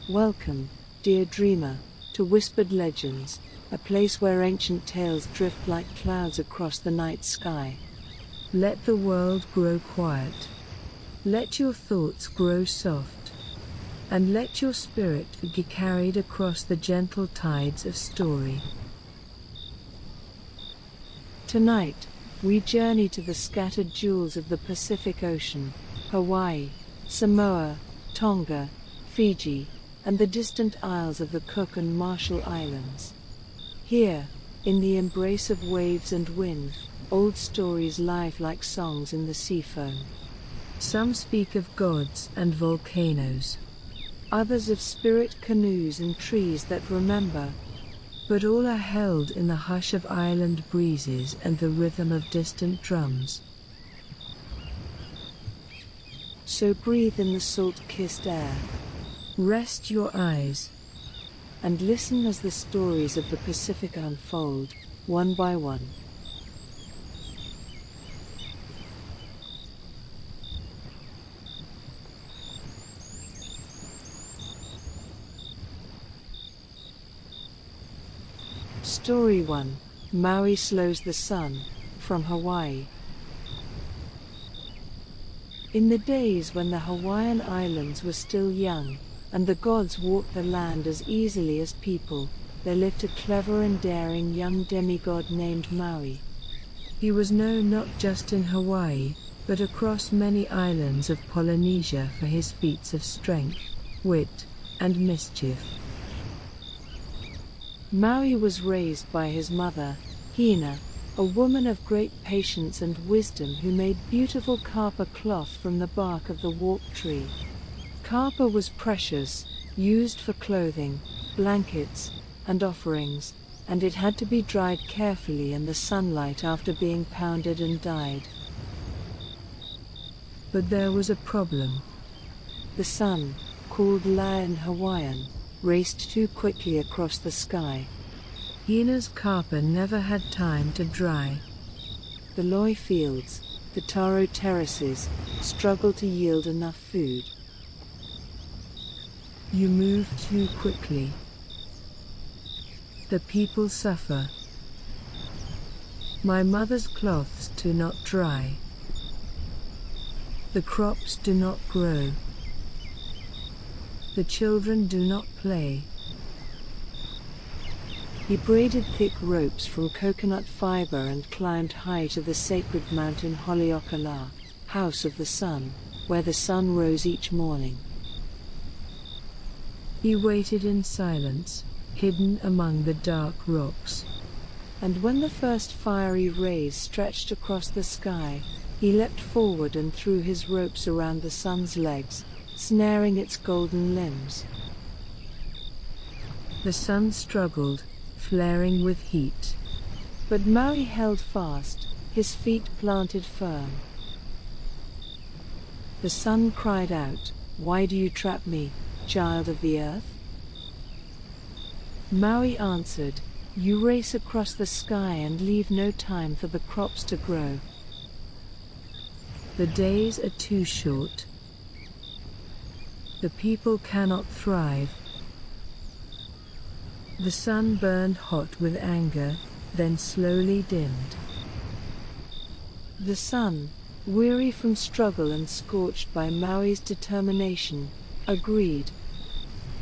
Welcome, dear dreamer, to Whispered Legends, a place where ancient tales drift like clouds across the night sky. Let the world grow quiet. Let your thoughts grow soft. And let your spirit be carried across the gentle tides of story. Tonight, we journey to the scattered jewels of the Pacific Ocean, Hawaii, Samoa, Tonga, Fiji, and the distant isles of the Cook and Marshall Islands. Here, in the embrace of waves and wind, old stories live like songs in the sea foam. Some speak of gods and volcanoes. Others of spirit canoes and trees that remember. But all are held in the hush of island breezes and the rhythm of distant drums. So breathe in the salt-kissed air. Rest your eyes. And listen as the stories of the Pacific unfold, one by one. Story 1. Maui Slows the Sun, from Hawaii. In the days when the Hawaiian Islands were still young, and the gods walked the land as easily as people, there lived a clever and daring young demigod named Maui. He was known not just in Hawaii, but across many islands of Polynesia for his feats of strength, wit, and mischief. Maui was raised by his mother, Hina, a woman of great patience and wisdom who made beautiful kapa cloth from the bark of the warp tree. Kapa was precious, used for clothing, blankets, and offerings, and it had to be dried carefully in the sunlight after being pounded and dyed. But there was a problem. The sun, called La in Hawaiian, raced too quickly across the sky. Hina's kapa never had time to dry. The loi fields, the taro terraces, struggled to yield enough food. You move too quickly. The people suffer. My mother's cloths do not dry. The crops do not grow. The children do not play. He braided thick ropes from coconut fiber and climbed high to the sacred mountain Haleakala, house of the sun, where the sun rose each morning. He waited in silence, hidden among the dark rocks. And when the first fiery rays stretched across the sky, he leapt forward and threw his ropes around the sun's legs, snaring its golden limbs. The sun struggled, flaring with heat. But Maui held fast, his feet planted firm. The sun cried out, "Why do you trap me, child of the earth?" Maui answered, "You race across the sky and leave no time for the crops to grow. The days are too short. The people cannot thrive." The sun burned hot with anger, then slowly dimmed. The sun, weary from struggle and scorched by Maui's determination, agreed.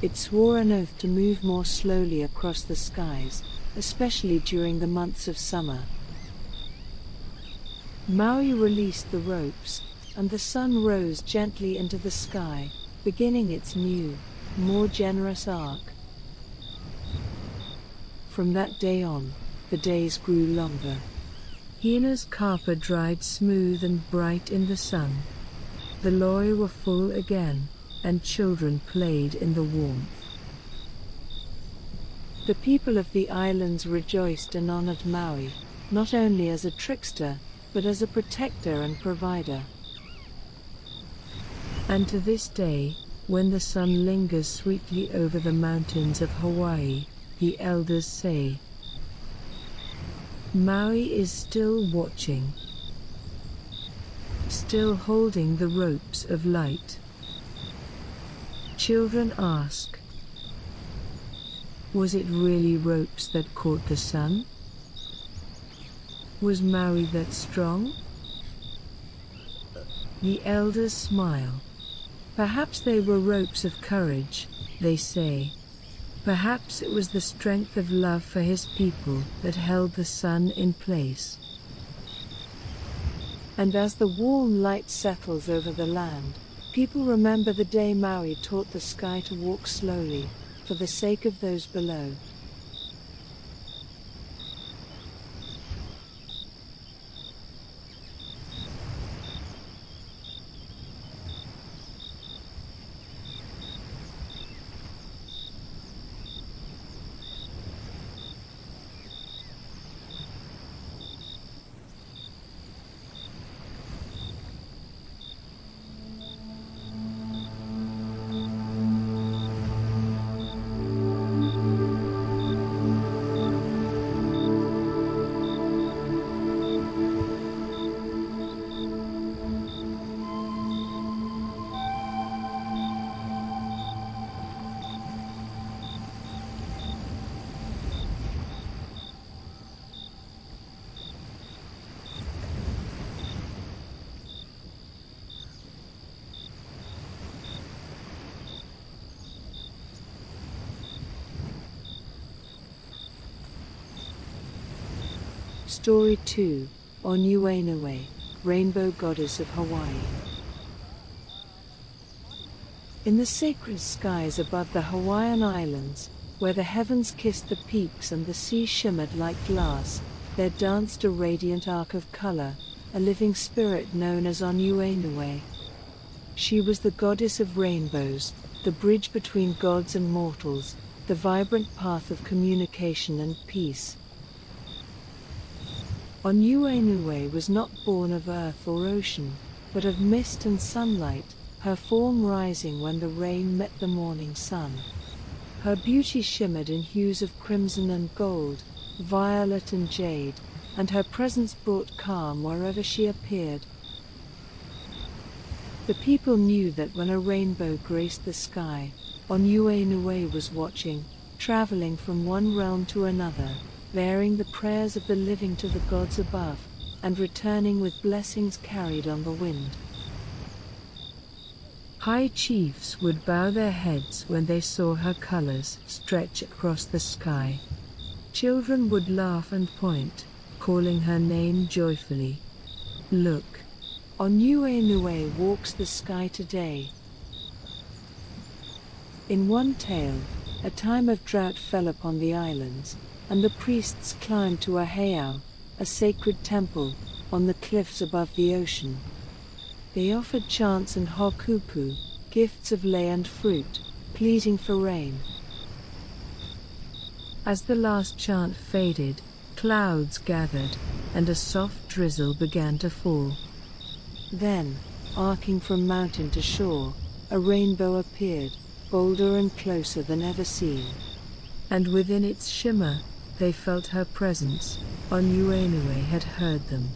It swore an oath to move more slowly across the skies, especially during the months of summer. Maui released the ropes, and the sun rose gently into the sky, beginning its new, more generous arc. From that day on, the days grew longer. Hina's kapa dried smooth and bright in the sun. The loi were full again, and children played in the warmth. The people of the islands rejoiced and honored Maui, not only as a trickster, but as a protector and provider. And to this day, when the sun lingers sweetly over the mountains of Hawaii, the elders say, Maui is still watching, still holding the ropes of light. Children ask, Was it really ropes that caught the sun? Was Maui that strong? The elders smile. Perhaps they were ropes of courage, they say. Perhaps it was the strength of love for his people that held the sun in place. And as the warm light settles over the land, people remember the day Maui taught the sky to walk slowly, for the sake of those below. Story 2, Anuenue, Rainbow Goddess of Hawaii. In the sacred skies above the Hawaiian Islands, where the heavens kissed the peaks and the sea shimmered like glass, there danced a radiant arc of color, a living spirit known as Anuenue. She was the goddess of rainbows, the bridge between gods and mortals, the vibrant path of communication and peace. Anuenue was not born of earth or ocean, but of mist and sunlight, her form rising when the rain met the morning sun. Her beauty shimmered in hues of crimson and gold, violet and jade, and her presence brought calm wherever she appeared. The people knew that when a rainbow graced the sky, Anuenue was watching, traveling from one realm to another, bearing the prayers of the living to the gods above, and returning with blessings carried on the wind. High chiefs would bow their heads when they saw her colors stretch across the sky. Children would laugh and point, calling her name joyfully. Look, Anuenue walks the sky today. In one tale, a time of drought fell upon the islands, and the priests climbed to a heiau, a sacred temple, on the cliffs above the ocean. They offered chants and hokupu, gifts of lei and fruit, pleading for rain. As the last chant faded, clouds gathered, and a soft drizzle began to fall. Then, arcing from mountain to shore, a rainbow appeared, bolder and closer than ever seen. And within its shimmer, they felt her presence. Anuenue had heard them.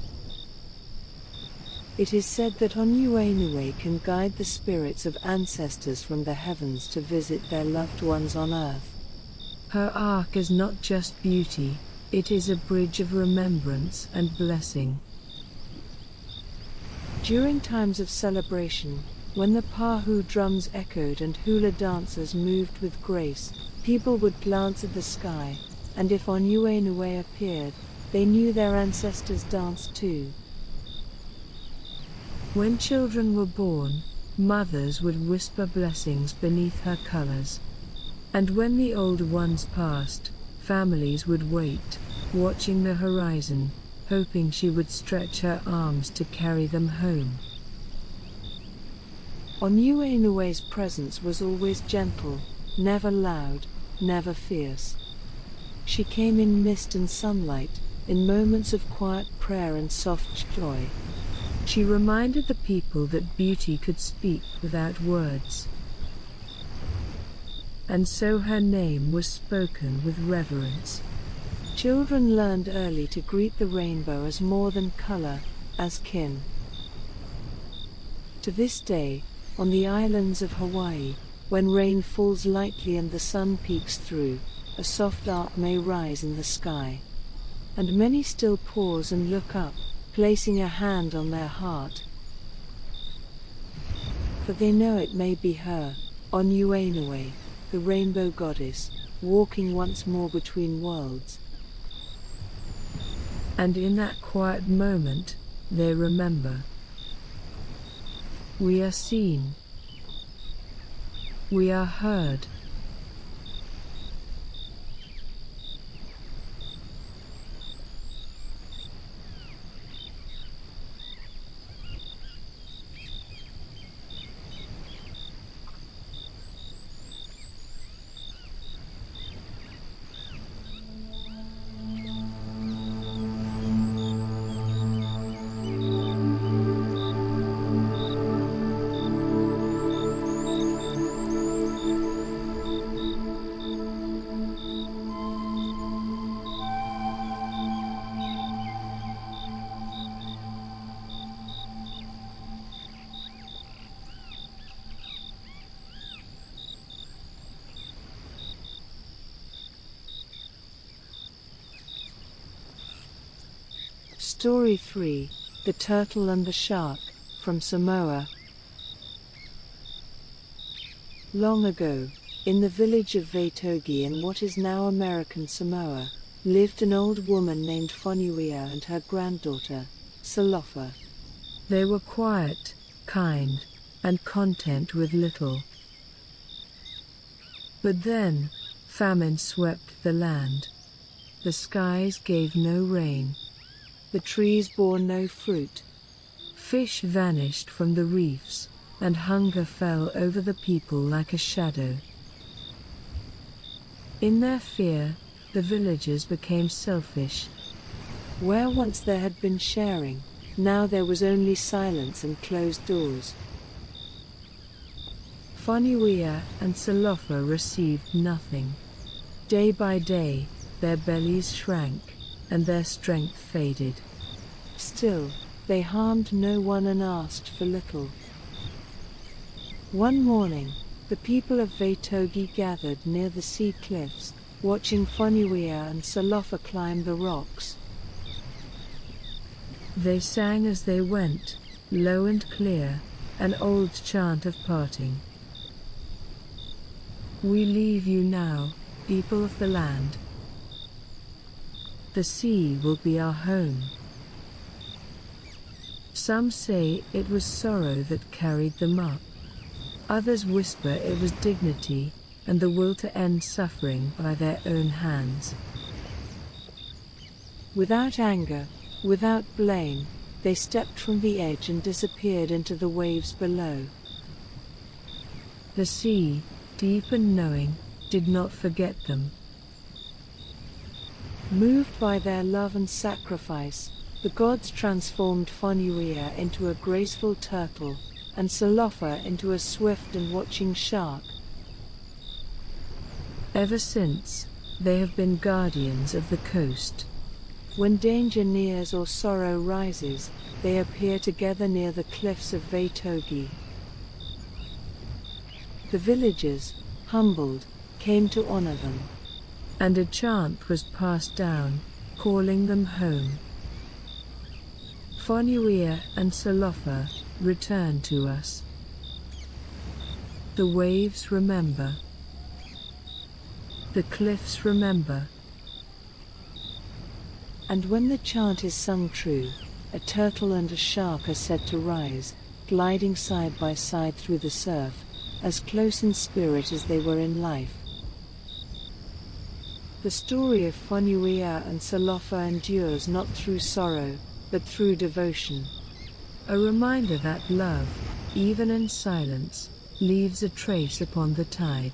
It is said that Anuenue can guide the spirits of ancestors from the heavens to visit their loved ones on earth. Her arc is not just beauty, it is a bridge of remembrance and blessing. During times of celebration, when the pahu drums echoed and hula dancers moved with grace, people would glance at the sky, and if Anuenue appeared, they knew their ancestors danced too. When children were born, mothers would whisper blessings beneath her colors. And when the old ones passed, families would wait, watching the horizon, hoping she would stretch her arms to carry them home. Anuenue's presence was always gentle, never loud, never fierce. She came in mist and sunlight, in moments of quiet prayer and soft joy. She reminded the people that beauty could speak without words. And so her name was spoken with reverence. Children learned early to greet the rainbow as more than color, as kin. To this day, on the islands of Hawaii, when rain falls lightly and the sun peeks through, a soft arc may rise in the sky. And many still pause and look up, placing a hand on their heart. For they know it may be her, Anuenue, the rainbow goddess, walking once more between worlds. And in that quiet moment, they remember. We are seen. We are heard. Story 3, The Turtle and the Shark, from Samoa. Long ago, in the village of Vaitogi in what is now American Samoa, lived an old woman named Fonuia and her granddaughter, Salofa. They were quiet, kind, and content with little. But then, famine swept the land. The skies gave no rain. The trees bore no fruit. Fish vanished from the reefs, and hunger fell over the people like a shadow. In their fear, the villagers became selfish. Where once there had been sharing, now there was only silence and closed doors. Fonuia and Salofa received nothing. Day by day, their bellies shrank, and their strength faded. Still, they harmed no one and asked for little. One morning, the people of Vaitogi gathered near the sea cliffs, watching Fonuia and Salofa climb the rocks. They sang as they went, low and clear, an old chant of parting. We leave you now, people of the land. The sea will be our home. Some say it was sorrow that carried them up. Others whisper it was dignity and the will to end suffering by their own hands. Without anger, without blame, they stepped from the edge and disappeared into the waves below. The sea, deep and knowing, did not forget them. Moved by their love and sacrifice, the gods transformed Fonuia into a graceful turtle, and Salofa into a swift and watching shark. Ever since, they have been guardians of the coast. When danger nears or sorrow rises, they appear together near the cliffs of Vaitogi. The villagers, humbled, came to honor them. And a chant was passed down, calling them home. Fonuia and Salofa, return to us. The waves remember. The cliffs remember. And when the chant is sung true, a turtle and a shark are said to rise, gliding side by side through the surf, as close in spirit as they were in life. The story of Fonuia and Salofa endures not through sorrow, but through devotion. A reminder that love, even in silence, leaves a trace upon the tide.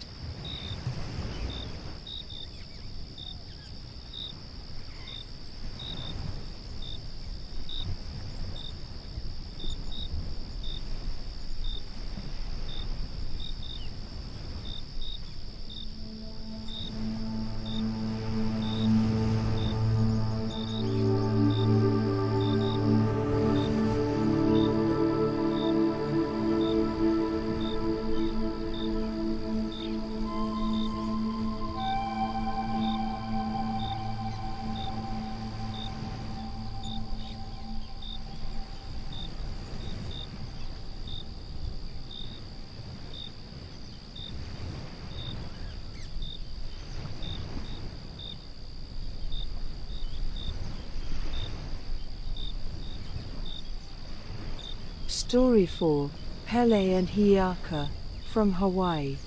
Story 4, Pele and Hiaka, from Hawaii.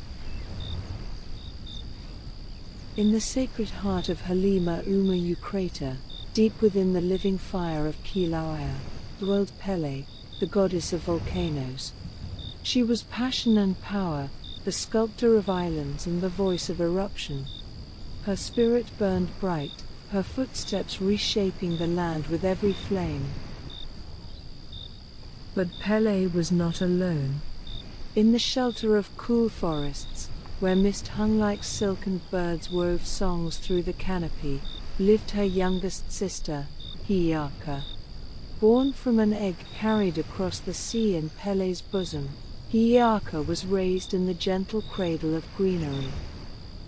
In the sacred heart of Halima Umayu crater, deep within the living fire of Kilauea, dwelled Pele, the goddess of volcanoes. She was passion and power, the sculptor of islands and the voice of eruption. Her spirit burned bright, her footsteps reshaping the land with every flame. But Pele was not alone. In the shelter of cool forests, where mist hung like silk and birds wove songs through the canopy, lived her youngest sister, Hiaka. Born from an egg carried across the sea in Pele's bosom, Hiaka was raised in the gentle cradle of greenery.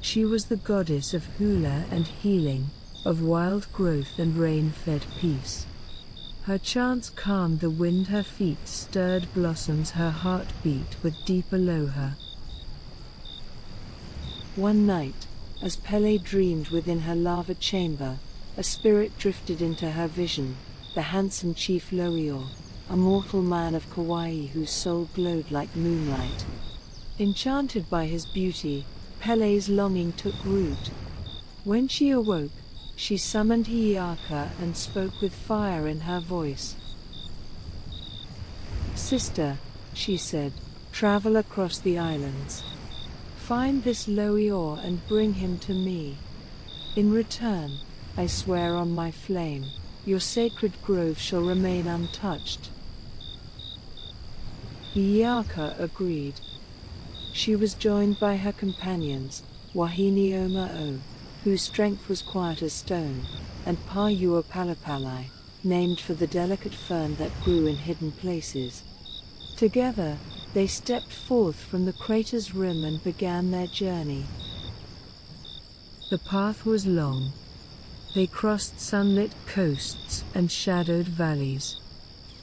She was the goddess of hula and healing, of wild growth and rain-fed peace. Her chants calmed the wind, her feet stirred blossoms, her heart beat with deep aloha. One night, as Pele dreamed within her lava chamber, a spirit drifted into her vision, the handsome chief Loior, a mortal man of Kauai whose soul glowed like moonlight. Enchanted by his beauty, Pele's longing took root. When she awoke, she summoned Hiaka and spoke with fire in her voice. "Sister," she said, "travel across the islands. Find this Loior and bring him to me. In return, I swear on my flame, your sacred grove shall remain untouched." Iaka agreed. She was joined by her companions, Wahini Oma'o, whose strength was quiet as stone, and Pāuapalapalai, named for the delicate fern that grew in hidden places. Together, they stepped forth from the crater's rim and began their journey. The path was long. They crossed sunlit coasts and shadowed valleys.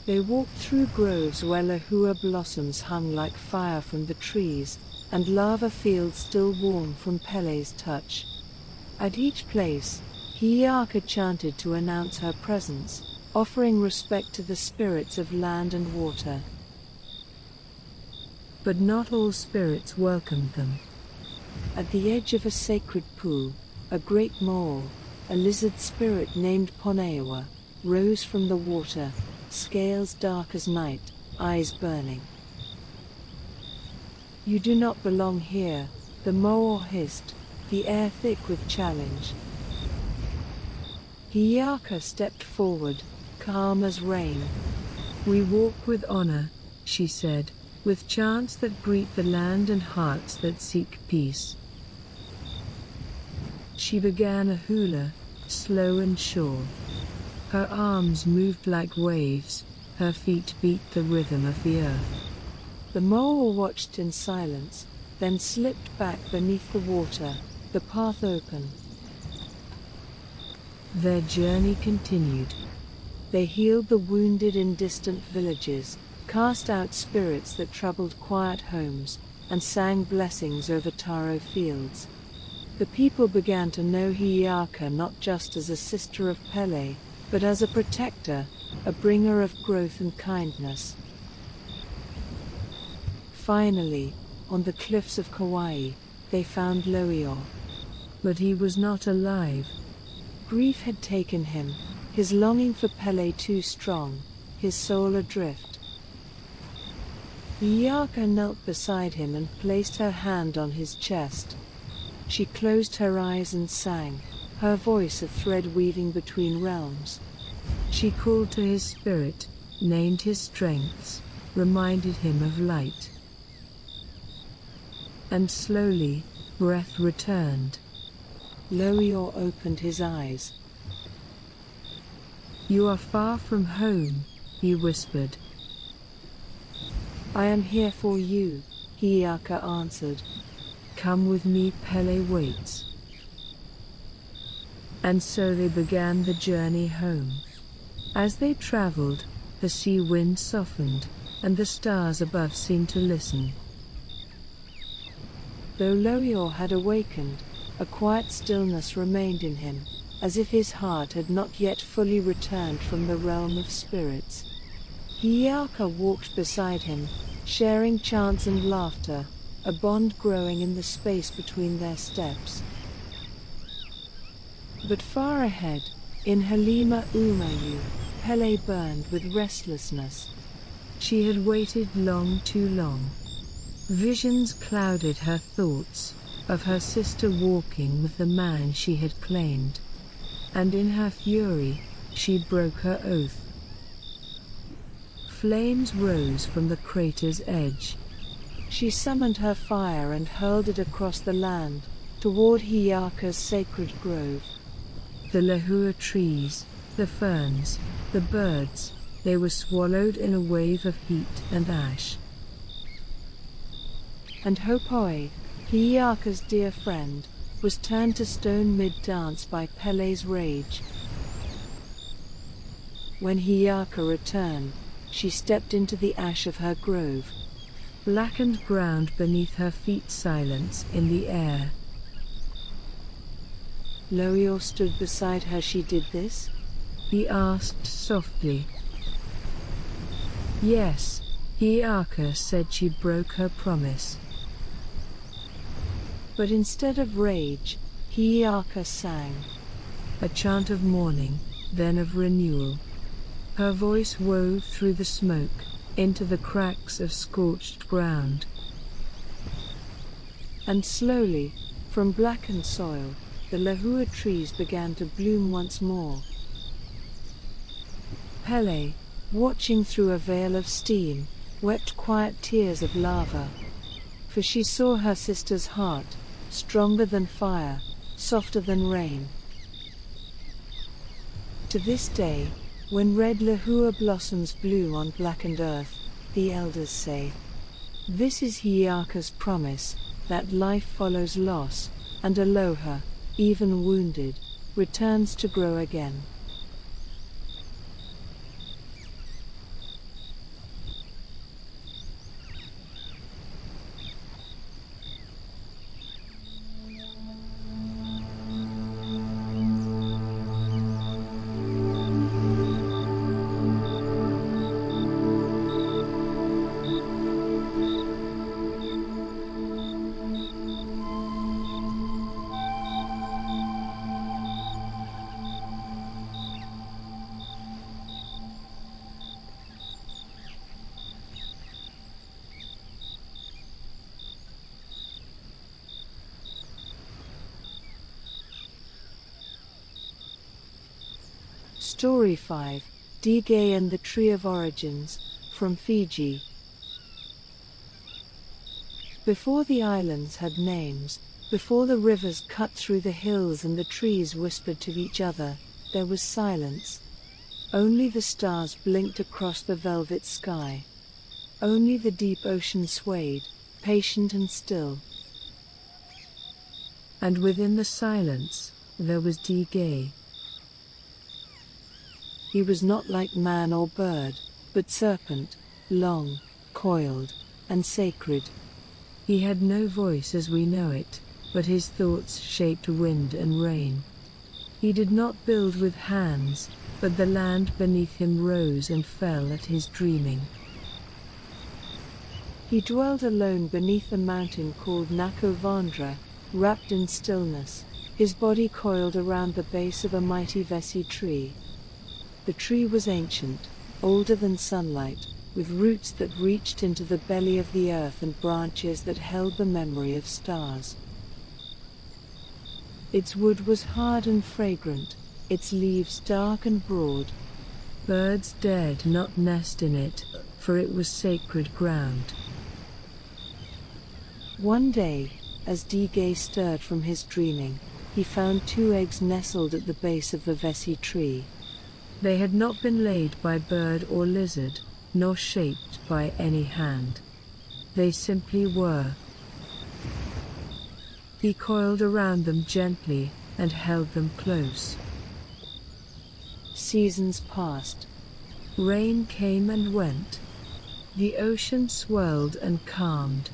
They walked through groves where lahua blossoms hung like fire from the trees, and lava fields still warm from Pele's touch. At each place, Hiaka chanted to announce her presence, offering respect to the spirits of land and water. But not all spirits welcomed them. At the edge of a sacred pool, a great mole, a lizard spirit named Ponewa, rose from the water, scales dark as night, eyes burning. "You do not belong here," the mole hissed, the air thick with challenge. Hiaka stepped forward, calm as rain. "We walk with honor," she said, "with chants that greet the land and hearts that seek peace." She began a hula, slow and sure. Her arms moved like waves, her feet beat the rhythm of the earth. The mole watched in silence, then slipped back beneath the water, the path open. Their journey continued. They healed the wounded in distant villages, cast out spirits that troubled quiet homes, and sang blessings over taro fields. The people began to know Hiaka not just as a sister of Pele, but as a protector, a bringer of growth and kindness. Finally, on the cliffs of Kauai, they found Loior. But he was not alive. Grief had taken him, his longing for Pele too strong, his soul adrift. Hiaka knelt beside him and placed her hand on his chest. She closed her eyes and sang, her voice a thread weaving between realms. She called to his spirit, named his strengths, reminded him of light. And slowly, breath returned. Loior opened his eyes. "You are far from home," he whispered. "I am here for you," Hiaka answered. "Come with me, Pele waits." And so they began the journey home. As they traveled, the sea wind softened, and the stars above seemed to listen. Though Loior had awakened, a quiet stillness remained in him, as if his heart had not yet fully returned from the realm of spirits. Iaka walked beside him, sharing chants and laughter, a bond growing in the space between their steps. But far ahead, in Halima Umayu, Pele burned with restlessness. She had waited too long. Visions clouded her thoughts, of her sister walking with the man she had claimed. And in her fury, she broke her oath. Flames rose from the crater's edge. She summoned her fire and hurled it across the land, toward Iaka's sacred grove. The lahua trees, the ferns, the birds, they were swallowed in a wave of heat and ash. And Hopoi, Iaka's dear friend, was turned to stone mid-dance by Pele's rage. When Iaka returned, she stepped into the ash of her grove. Blackened ground beneath her feet, silence in the air. Loior stood beside her. She did this? He asked softly. Yes, Iaka said she broke her promise. But instead of rage, Iaka sang. A chant of mourning, then of renewal. Her voice wove through the smoke, into the cracks of scorched ground. And slowly, from blackened soil, the lahua trees began to bloom once more. Pele, watching through a veil of steam, wept quiet tears of lava. For she saw her sister's heart, stronger than fire, softer than rain. To this day, when red lahua blossoms bloom on blackened earth, the elders say, this is Iaka's promise, that life follows loss, and aloha, even wounded, returns to grow again. Story 5, Degei and the Tree of Origins, from Fiji. Before the islands had names, before the rivers cut through the hills and the trees whispered to each other, there was silence. Only the stars blinked across the velvet sky. Only the deep ocean swayed, patient and still. And within the silence, there was Degei. He was not like man or bird, but serpent, long, coiled, and sacred. He had no voice as we know it, but his thoughts shaped wind and rain. He did not build with hands, but the land beneath him rose and fell at his dreaming. He dwelled alone beneath a mountain called Nakovandra, wrapped in stillness, his body coiled around the base of a mighty Vesi tree. The tree was ancient, older than sunlight, with roots that reached into the belly of the earth and branches that held the memory of stars. Its wood was hard and fragrant, its leaves dark and broad. Birds dared not nest in it, for it was sacred ground. One day, as Degei stirred from his dreaming, he found 2 eggs nestled at the base of the Vesi tree. They had not been laid by bird or lizard, nor shaped by any hand. They simply were. He coiled around them gently, and held them close. Seasons passed. Rain came and went. The ocean swelled and calmed.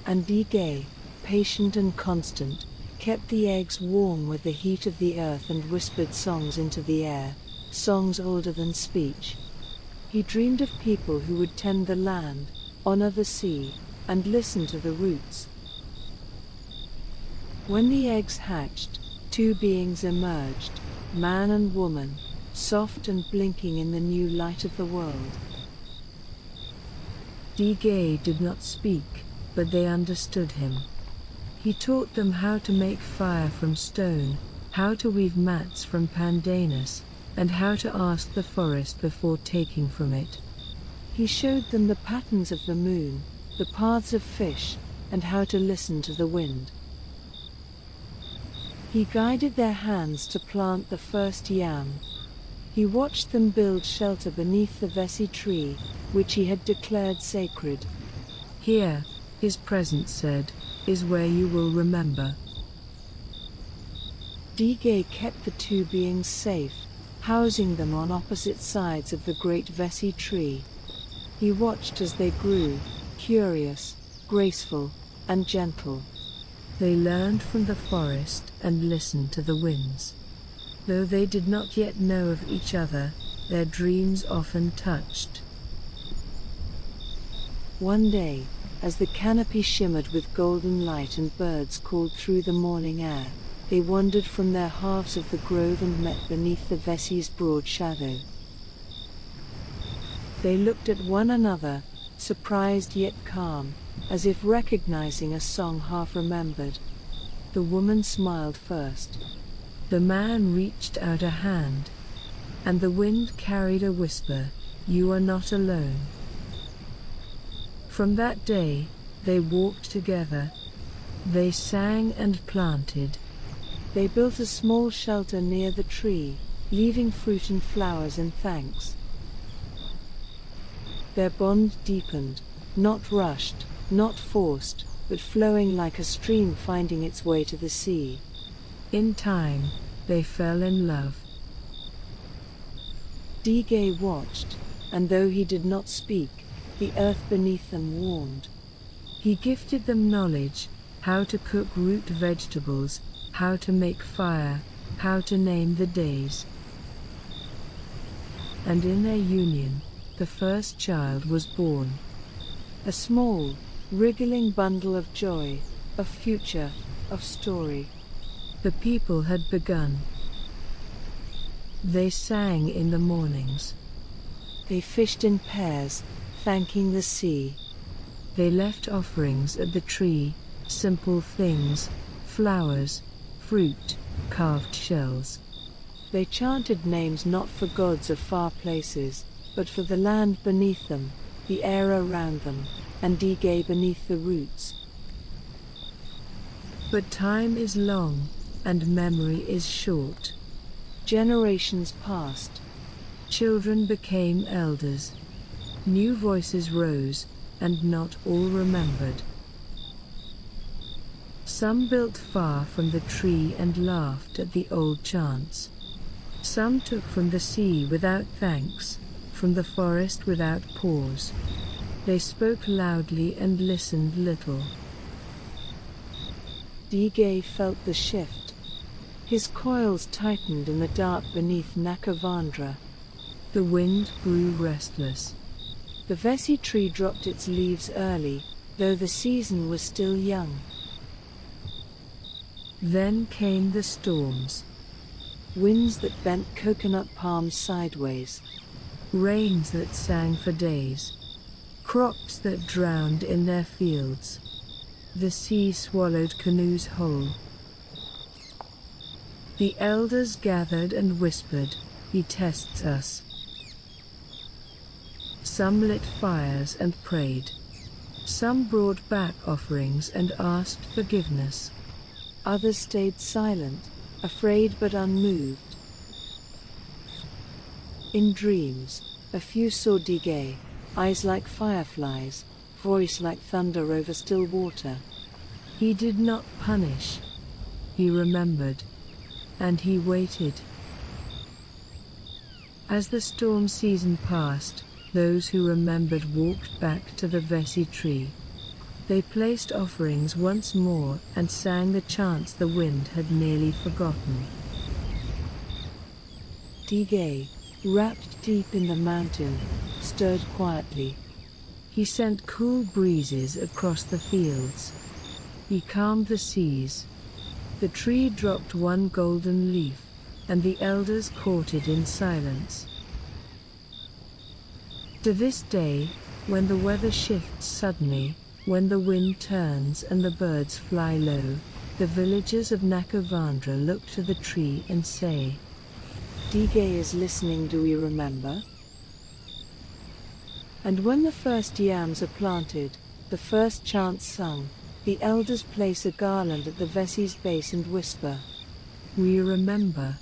And Degei, patient and constant, kept the eggs warm with the heat of the earth and whispered songs into the air. Songs older than speech. He dreamed of people who would tend the land, honor the sea, and listen to the roots. When the eggs hatched, two beings emerged, man and woman, soft and blinking in the new light of the world. Degei did not speak, but they understood him. He taught them how to make fire from stone, how to weave mats from pandanus, and how to ask the forest before taking from it. He showed them the patterns of the moon, the paths of fish, and how to listen to the wind. He guided their hands to plant the first yam. He watched them build shelter beneath the vesi tree, which he had declared sacred. Here, his presence said, is where you will remember. Degei kept the two beings safe, housing them on opposite sides of the great vesi tree. He watched as they grew, curious, graceful, and gentle. They learned from the forest and listened to the winds. Though they did not yet know of each other, their dreams often touched. One day, as the canopy shimmered with golden light and birds called through the morning air, they wandered from their halves of the grove and met beneath the vesi's broad shadow. They looked at one another, surprised yet calm, as if recognizing a song half remembered. The woman smiled first. The man reached out a hand, and the wind carried a whisper, "You are not alone." From that day, they walked together. They sang and planted. They built a small shelter near the tree, leaving fruit and flowers in thanks. Their bond deepened, not rushed, not forced, but flowing like a stream finding its way to the sea. In time, they fell in love. Degei watched, and though he did not speak, the earth beneath them warmed. He gifted them knowledge, how to cook root vegetables, how to make fire, how to name the days. And in their union, the first child was born. A small, wriggling bundle of joy, of future, of story. The people had begun. They sang in the mornings. They fished in pairs, thanking the sea. They left offerings at the tree, simple things, flowers, fruit, carved shells. They chanted names not for gods of far places, but for the land beneath them, the air around them, and Degei beneath the roots. But time is long, and memory is short. Generations passed. Children became elders. New voices rose, and not all remembered. Some built far from the tree and laughed at the old chants. Some took from the sea without thanks, from the forest without pause. They spoke loudly and listened little. Degei felt the shift. His coils tightened in the dark beneath Nakavandra. The wind grew restless. The vesi tree dropped its leaves early, though the season was still young. Then came the storms. Winds that bent coconut palms sideways. Rains that sang for days. Crops that drowned in their fields. The sea swallowed canoes whole. The elders gathered and whispered, "He tests us." Some lit fires and prayed. Some brought back offerings and asked forgiveness. Others stayed silent, afraid but unmoved. In dreams, a few saw Degei, eyes like fireflies, voice like thunder over still water. He did not punish. He remembered. And he waited. As the storm season passed, those who remembered walked back to the vesi tree. They placed offerings once more and sang the chants the wind had nearly forgotten. Degei, wrapped deep in the mountain, stirred quietly. He sent cool breezes across the fields. He calmed the seas. The tree dropped one golden leaf, and the elders caught it in silence. To this day, when the weather shifts suddenly, when the wind turns and the birds fly low, the villagers of Nakavandra look to the tree and say, "Degei is listening, do we remember?" And when the first yams are planted, the first chants sung, the elders place a garland at the Vesi's base and whisper, "We remember."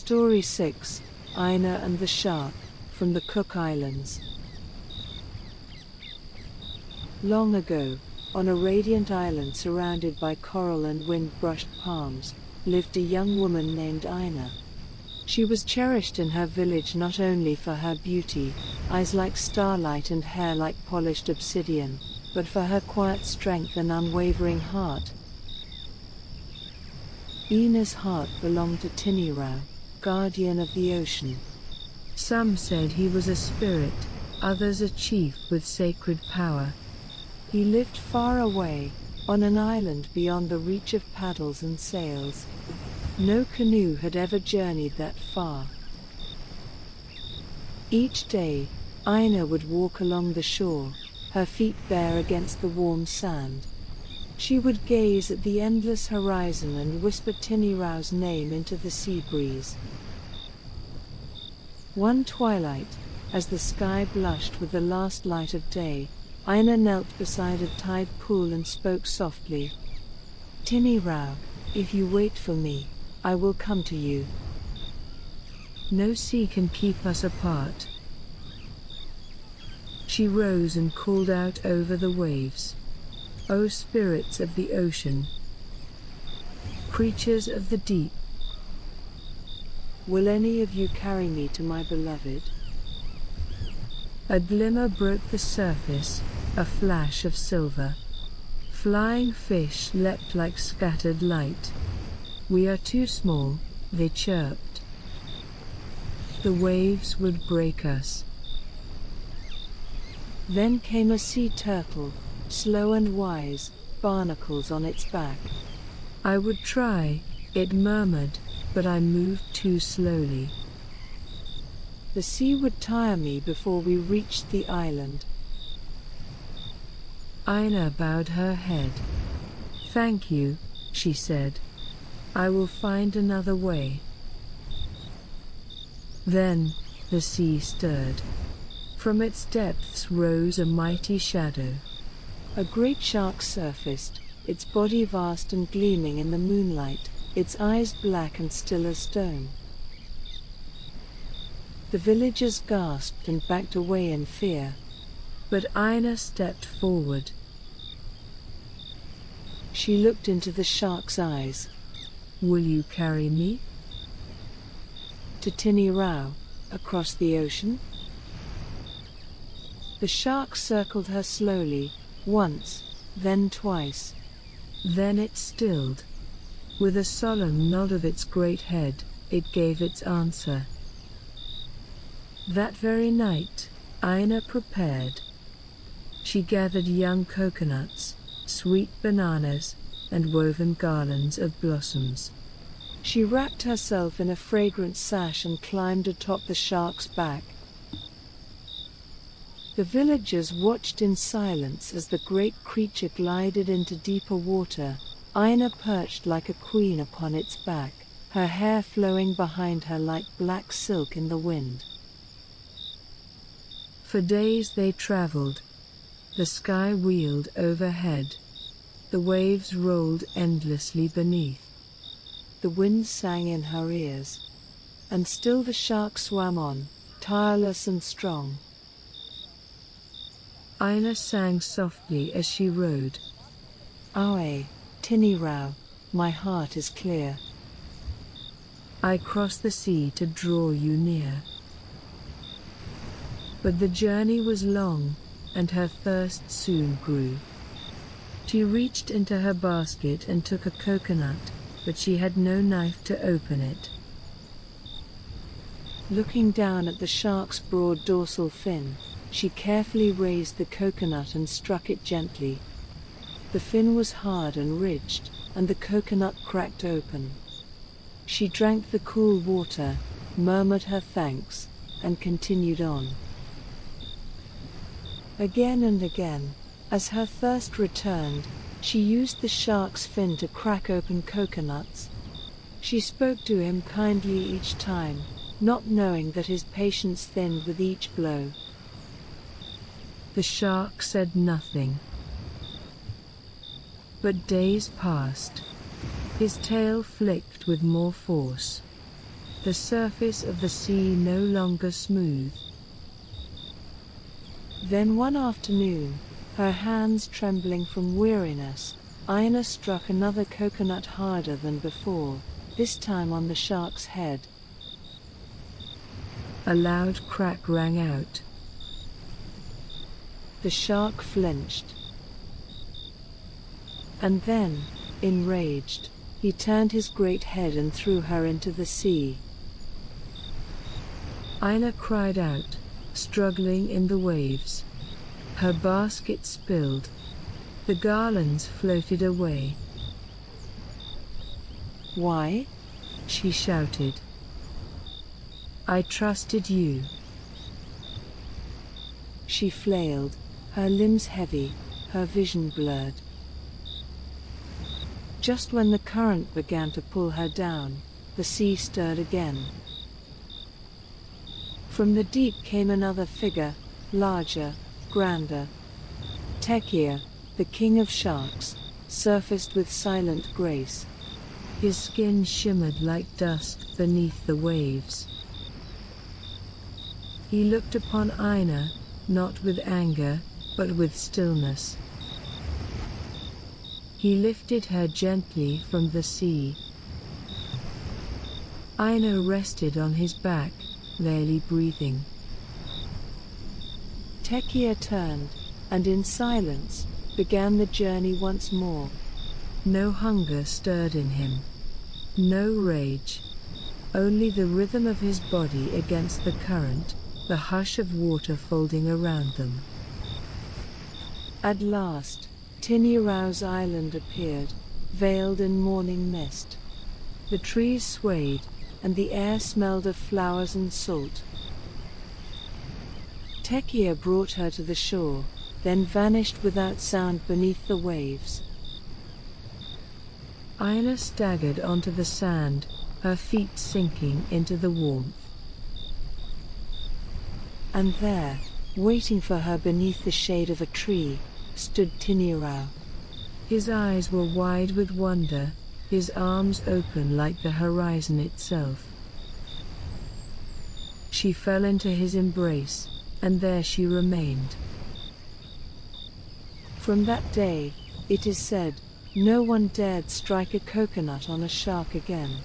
Story 6, Hina and the Shark, from the Cook Islands. Long ago, on a radiant island surrounded by coral and wind-brushed palms, lived a young woman named Hina. She was cherished in her village not only for her beauty, eyes like starlight and hair like polished obsidian, but for her quiet strength and unwavering heart. Hina's heart belonged to Tinirau, guardian of the ocean. Some said he was a spirit, others a chief with sacred power. He lived far away, on an island beyond the reach of paddles and sails. No canoe had ever journeyed that far. Each day, Hina would walk along the shore, her feet bare against the warm sand. She would gaze at the endless horizon and whisper Tinirau's name into the sea breeze. One twilight, as the sky blushed with the last light of day, Hina knelt beside a tide pool and spoke softly. "Tinirau, if you wait for me, I will come to you. No sea can keep us apart." She rose and called out over the waves, "O spirits of the ocean, creatures of the deep, will any of you carry me to my beloved?" A glimmer broke the surface, a flash of silver. Flying fish leapt like scattered light. "We are too small," they chirped. "The waves would break us." Then came a sea turtle, slow and wise, barnacles on its back. "I would try," it murmured, "but I moved too slowly. The sea would tire me before we reached the island." Hina bowed her head. "Thank you," she said. "I will find another way." Then, the sea stirred. From its depths rose a mighty shadow. A great shark surfaced, its body vast and gleaming in the moonlight, its eyes black and still as stone. The villagers gasped and backed away in fear. But Hina stepped forward. She looked into the shark's eyes. "Will you carry me to Tinirau, across the ocean?" The shark circled her slowly, once, then twice. Then it stilled. With a solemn nod of its great head, it gave its answer. That very night, Hina prepared. She gathered young coconuts, sweet bananas, and woven garlands of blossoms. She wrapped herself in a fragrant sash and climbed atop the shark's back. The villagers watched in silence as the great creature glided into deeper water, Aina perched like a queen upon its back, her hair flowing behind her like black silk in the wind. For days they traveled. The sky wheeled overhead. The waves rolled endlessly beneath. The wind sang in her ears. And still the shark swam on, tireless and strong. Aina sang softly as she rowed. Aue, Tinirau, my heart is clear. I cross the sea to draw you near. But the journey was long, and her thirst soon grew. She reached into her basket and took a coconut, but she had no knife to open it. Looking down at the shark's broad dorsal fin, she carefully raised the coconut and struck it gently. The fin was hard and ridged, and the coconut cracked open. She drank the cool water, murmured her thanks, and continued on. Again and again, as her thirst returned, she used the shark's fin to crack open coconuts. She spoke to him kindly each time, not knowing that his patience thinned with each blow. The shark said nothing. But days passed. His tail flicked with more force. The surface of the sea no longer smooth. Then one afternoon, her hands trembling from weariness, Aina struck another coconut harder than before, this time on the shark's head. A loud crack rang out. The shark flinched. And then, enraged, he turned his great head and threw her into the sea. Aina cried out, struggling in the waves. Her basket spilled. The garlands floated away. Why? She shouted. I trusted you. She flailed, her limbs heavy, her vision blurred. Just when the current began to pull her down, the sea stirred again. From the deep came another figure, larger, grander. Tekia, the king of sharks, surfaced with silent grace. His skin shimmered like dust beneath the waves. He looked upon Aina, not with anger, but with stillness. He lifted her gently from the sea. Aina rested on his back, barely breathing. Tekia turned, and in silence, began the journey once more. No hunger stirred in him. No rage. Only the rhythm of his body against the current, the hush of water folding around them. At last, Tinirau's island appeared, veiled in morning mist. The trees swayed, and the air smelled of flowers and salt. Tekia brought her to the shore, then vanished without sound beneath the waves. Aina staggered onto the sand, her feet sinking into the warmth. And there, waiting for her beneath the shade of a tree, stood Tinirau. His eyes were wide with wonder, his arms open like the horizon itself. She fell into his embrace, and there she remained. From that day, it is said, no one dared strike a coconut on a shark again.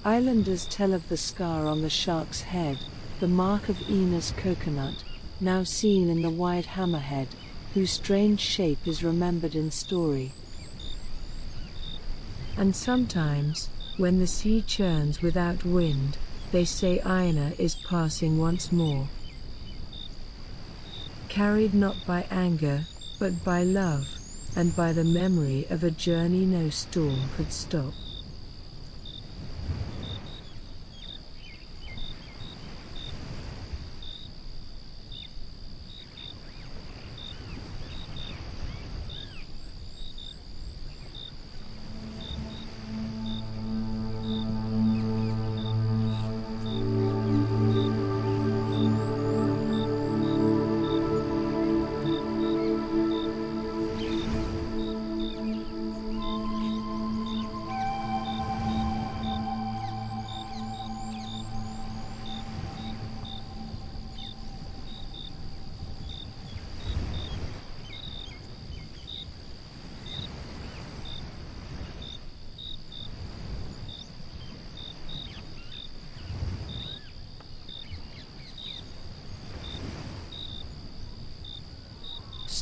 Islanders tell of the scar on the shark's head, the mark of Ina's coconut, now seen in the wide hammerhead, whose strange shape is remembered in story. And sometimes, when the sea churns without wind, they say Aina is passing once more. Carried not by anger, but by love, and by the memory of a journey no storm could stop.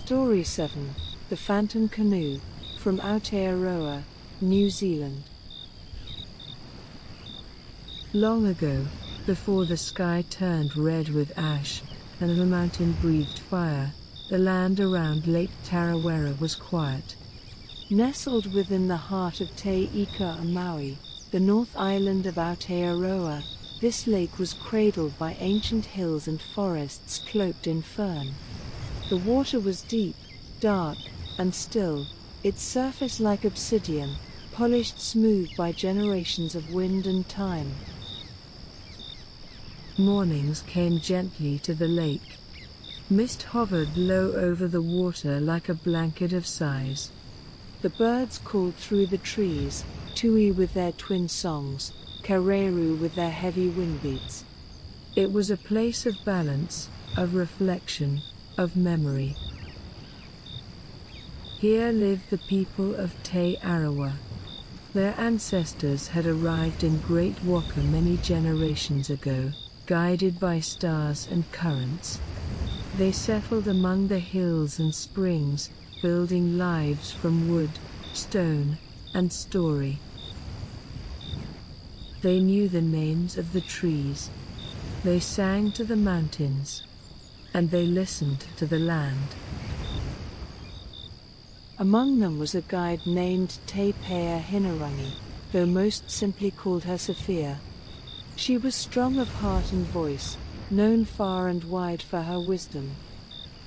Story 7, The Phantom Canoe, from Aotearoa, New Zealand. Long ago, before the sky turned red with ash, and the mountain breathed fire, the land around Lake Tarawera was quiet. Nestled within the heart of Te Ika and Maui, the North Island of Aotearoa, this lake was cradled by ancient hills and forests cloaked in fern. The water was deep, dark, and still, its surface like obsidian, polished smooth by generations of wind and time. Mornings came gently to the lake. Mist hovered low over the water like a blanket of sighs. The birds called through the trees, tui with their twin songs, kareru with their heavy wingbeats. It was a place of balance, of reflection, of memory. Here lived the people of Te Arawa. Their ancestors had arrived in Great Waka many generations ago, guided by stars and currents. They settled among the hills and springs, building lives from wood, stone, and story. They knew the names of the trees. They sang to the mountains. And they listened to the land. Among them was a guide named Te Pea Hinarangi, though most simply called her Sophia. She was strong of heart and voice, known far and wide for her wisdom.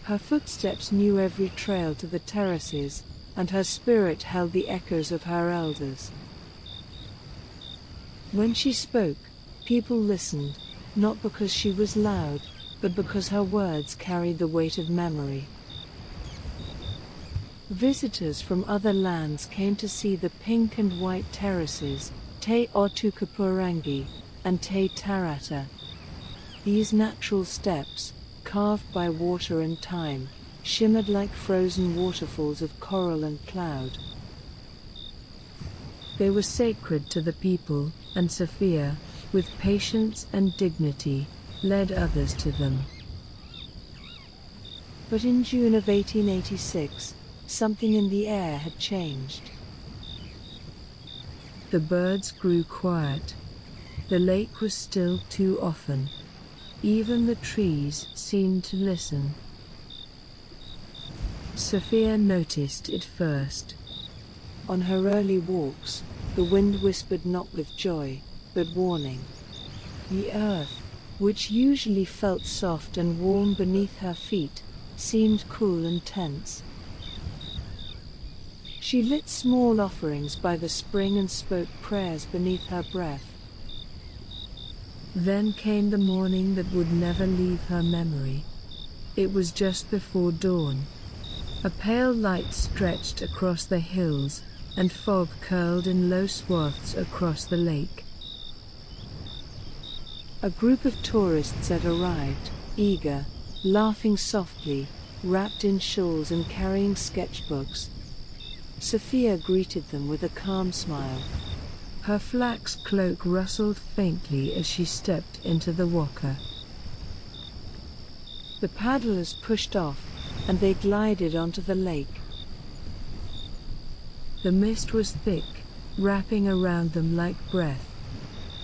Her footsteps knew every trail to the terraces, and her spirit held the echoes of her elders. When she spoke, people listened, not because she was loud, but because her words carried the weight of memory. Visitors from other lands came to see the pink and white terraces, Te Otukapurangi, and Te Tarata. These natural steps, carved by water and time, shimmered like frozen waterfalls of coral and cloud. They were sacred to the people, and Sophia, with patience and dignity, led others to them. But in June of 1886, something in the air had changed. The birds grew quiet. The lake was still too often. Even the trees seemed to listen. Sophia noticed it first. On her early walks, the wind whispered not with joy, but warning. The earth, which usually felt soft and warm beneath her feet, seemed cool and tense. She lit small offerings by the spring and spoke prayers beneath her breath. Then came the morning that would never leave her memory. It was just before dawn. A pale light stretched across the hills, and fog curled in low swaths across the lake. A group of tourists had arrived, eager, laughing softly, wrapped in shawls and carrying sketchbooks. Sophia greeted them with a calm smile. Her flax cloak rustled faintly as she stepped into the waka. The paddlers pushed off, and they glided onto the lake. The mist was thick, wrapping around them like breath.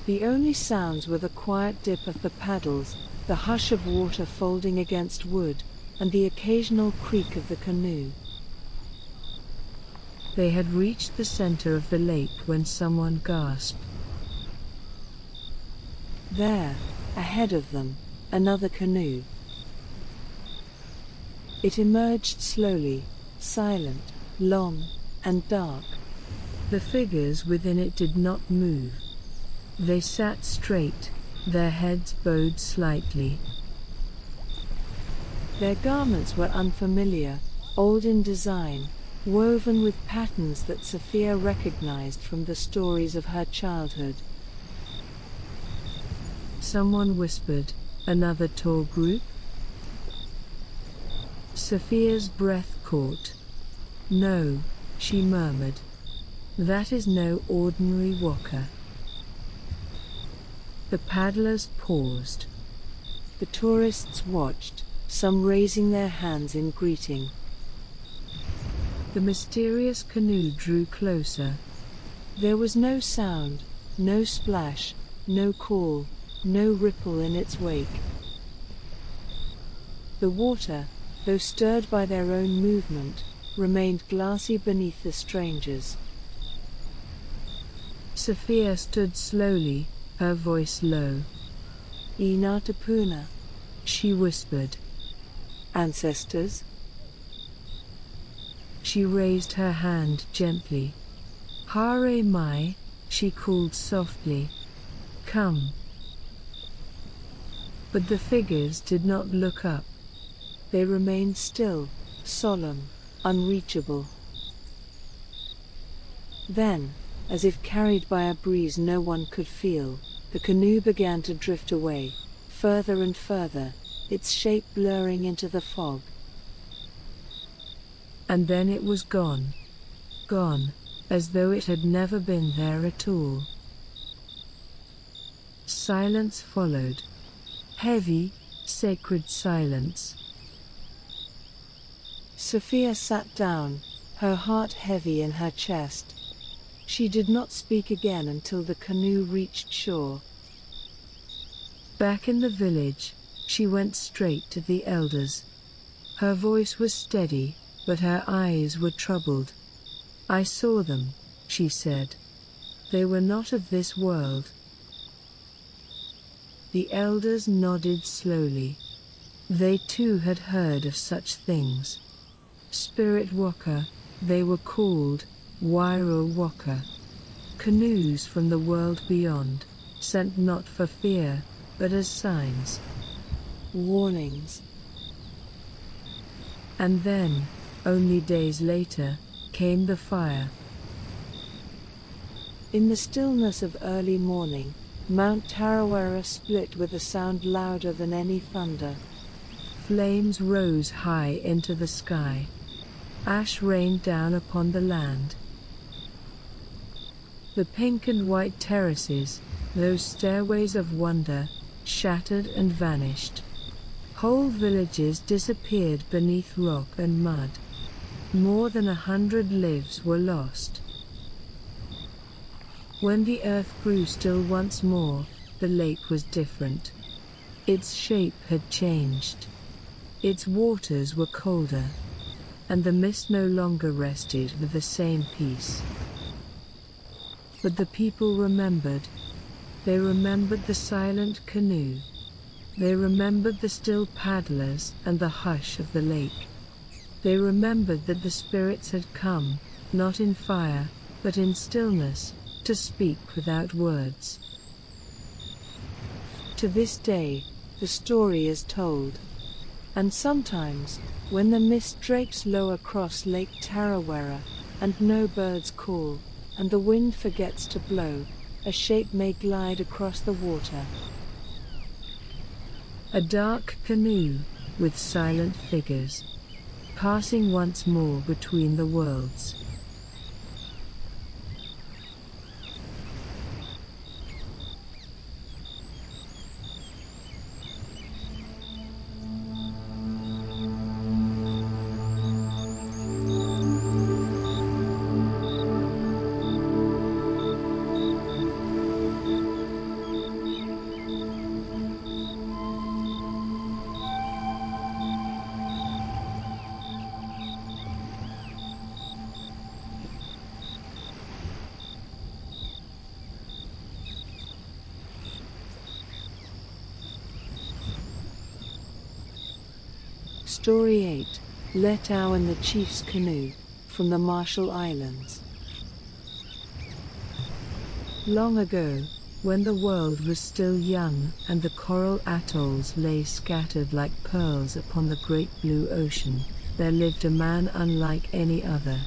The only sounds were the quiet dip of the paddles, the hush of water folding against wood, and the occasional creak of the canoe. They had reached the center of the lake when someone gasped. There, ahead of them, another canoe. It emerged slowly, silent, long, and dark. The figures within it did not move. They sat straight, their heads bowed slightly. Their garments were unfamiliar, old in design, woven with patterns that Sophia recognized from the stories of her childhood. Someone whispered, "Another tour group?" Sophia's breath caught. "No," she murmured. "That is no ordinary waka." The paddlers paused. The tourists watched, some raising their hands in greeting. The mysterious canoe drew closer. There was no sound, no splash, no call, no ripple in its wake. The water, though stirred by their own movement, remained glassy beneath the strangers. Sophia stood slowly, her voice low. "Ina Tapuna," she whispered. "Ancestors?" She raised her hand gently. "Hare mai," she called softly. "Come." But the figures did not look up. They remained still, solemn, unreachable. Then, as if carried by a breeze no one could feel, the canoe began to drift away, further and further, its shape blurring into the fog. And then it was gone. Gone, as though it had never been there at all. Silence followed. Heavy, sacred silence. Sophia sat down, her heart heavy in her chest. She did not speak again until the canoe reached shore. Back in the village, she went straight to the elders. Her voice was steady, but her eyes were troubled. "I saw them," she said. "They were not of this world." The elders nodded slowly. They too had heard of such things. Spirit waka, they were called, Wairo waka. Canoes from the world beyond, sent not for fear, but as signs. Warnings. And then, only days later, came the fire. In the stillness of early morning, Mount Tarawera split with a sound louder than any thunder. Flames rose high into the sky. Ash rained down upon the land. The pink and white terraces, those stairways of wonder, shattered and vanished. Whole villages disappeared beneath rock and mud. More than 100 lives were lost. When the earth grew still once more, the lake was different. Its shape had changed. Its waters were colder. And the mist no longer rested with the same peace. But the people remembered. They remembered the silent canoe. They remembered the still paddlers and the hush of the lake. They remembered that the spirits had come, not in fire, but in stillness, to speak without words. To this day, the story is told. And sometimes, when the mist drapes low across Lake Tarawera, and no birds call, and the wind forgets to blow, a shape may glide across the water. A dark canoe, with silent figures, passing once more between the worlds. Story 8, Letao and the Chief's Canoe, from the Marshall Islands. Long ago, when the world was still young and the coral atolls lay scattered like pearls upon the great blue ocean, there lived a man unlike any other.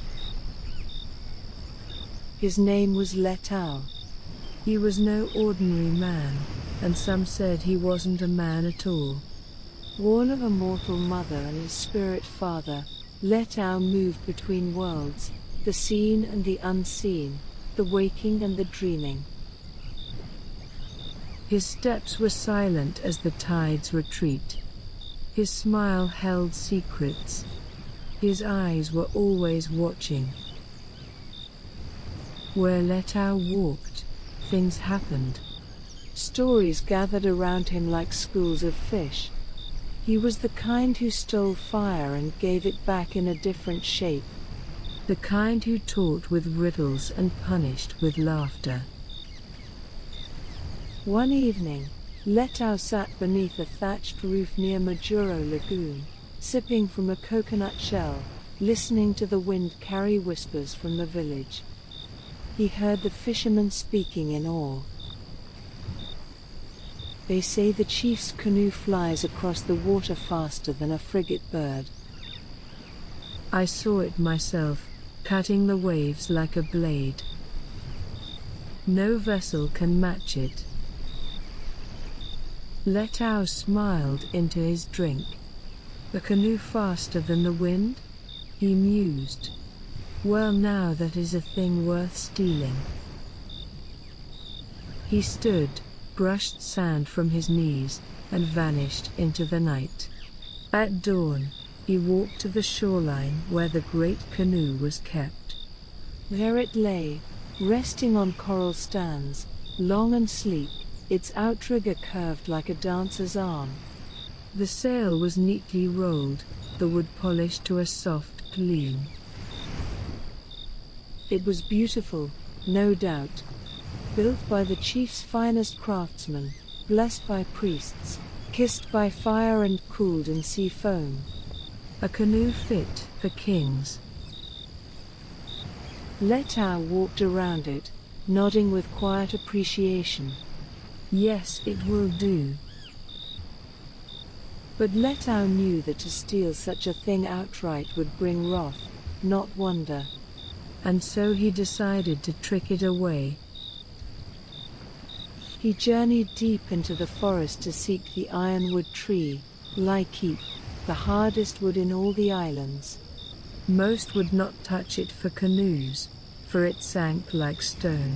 His name was Letao. He was no ordinary man, and some said he wasn't a man at all. Born of a mortal mother and his spirit father, Letao moved between worlds, the seen and the unseen, the waking and the dreaming. His steps were silent as the tides retreat. His smile held secrets. His eyes were always watching. Where Letao walked, things happened. Stories gathered around him like schools of fish. He was the kind who stole fire and gave it back in a different shape. The kind who taught with riddles and punished with laughter. One evening, Letao sat beneath a thatched roof near Majuro Lagoon, sipping from a coconut shell, listening to the wind carry whispers from the village. He heard the fishermen speaking in awe. They say the chief's canoe flies across the water faster than a frigate bird. I saw it myself, cutting the waves like a blade. No vessel can match it. Letao smiled into his drink. A canoe faster than the wind? He mused. Well, now that is a thing worth stealing. He stood, brushed sand from his knees, and vanished into the night. At dawn, he walked to the shoreline where the great canoe was kept. There it lay, resting on coral stands, long and sleek, its outrigger curved like a dancer's arm. The sail was neatly rolled, the wood polished to a soft gleam. It was beautiful, no doubt. Built by the chief's finest craftsmen, blessed by priests, kissed by fire and cooled in sea foam. A canoe fit for kings. Letao walked around it, nodding with quiet appreciation. Yes, it will do. But Letao knew that to steal such a thing outright would bring wrath, not wonder. And so he decided to trick it away. He journeyed deep into the forest to seek the ironwood tree, Lafaek, the hardest wood in all the islands. Most would not touch it for canoes, for it sank like stone.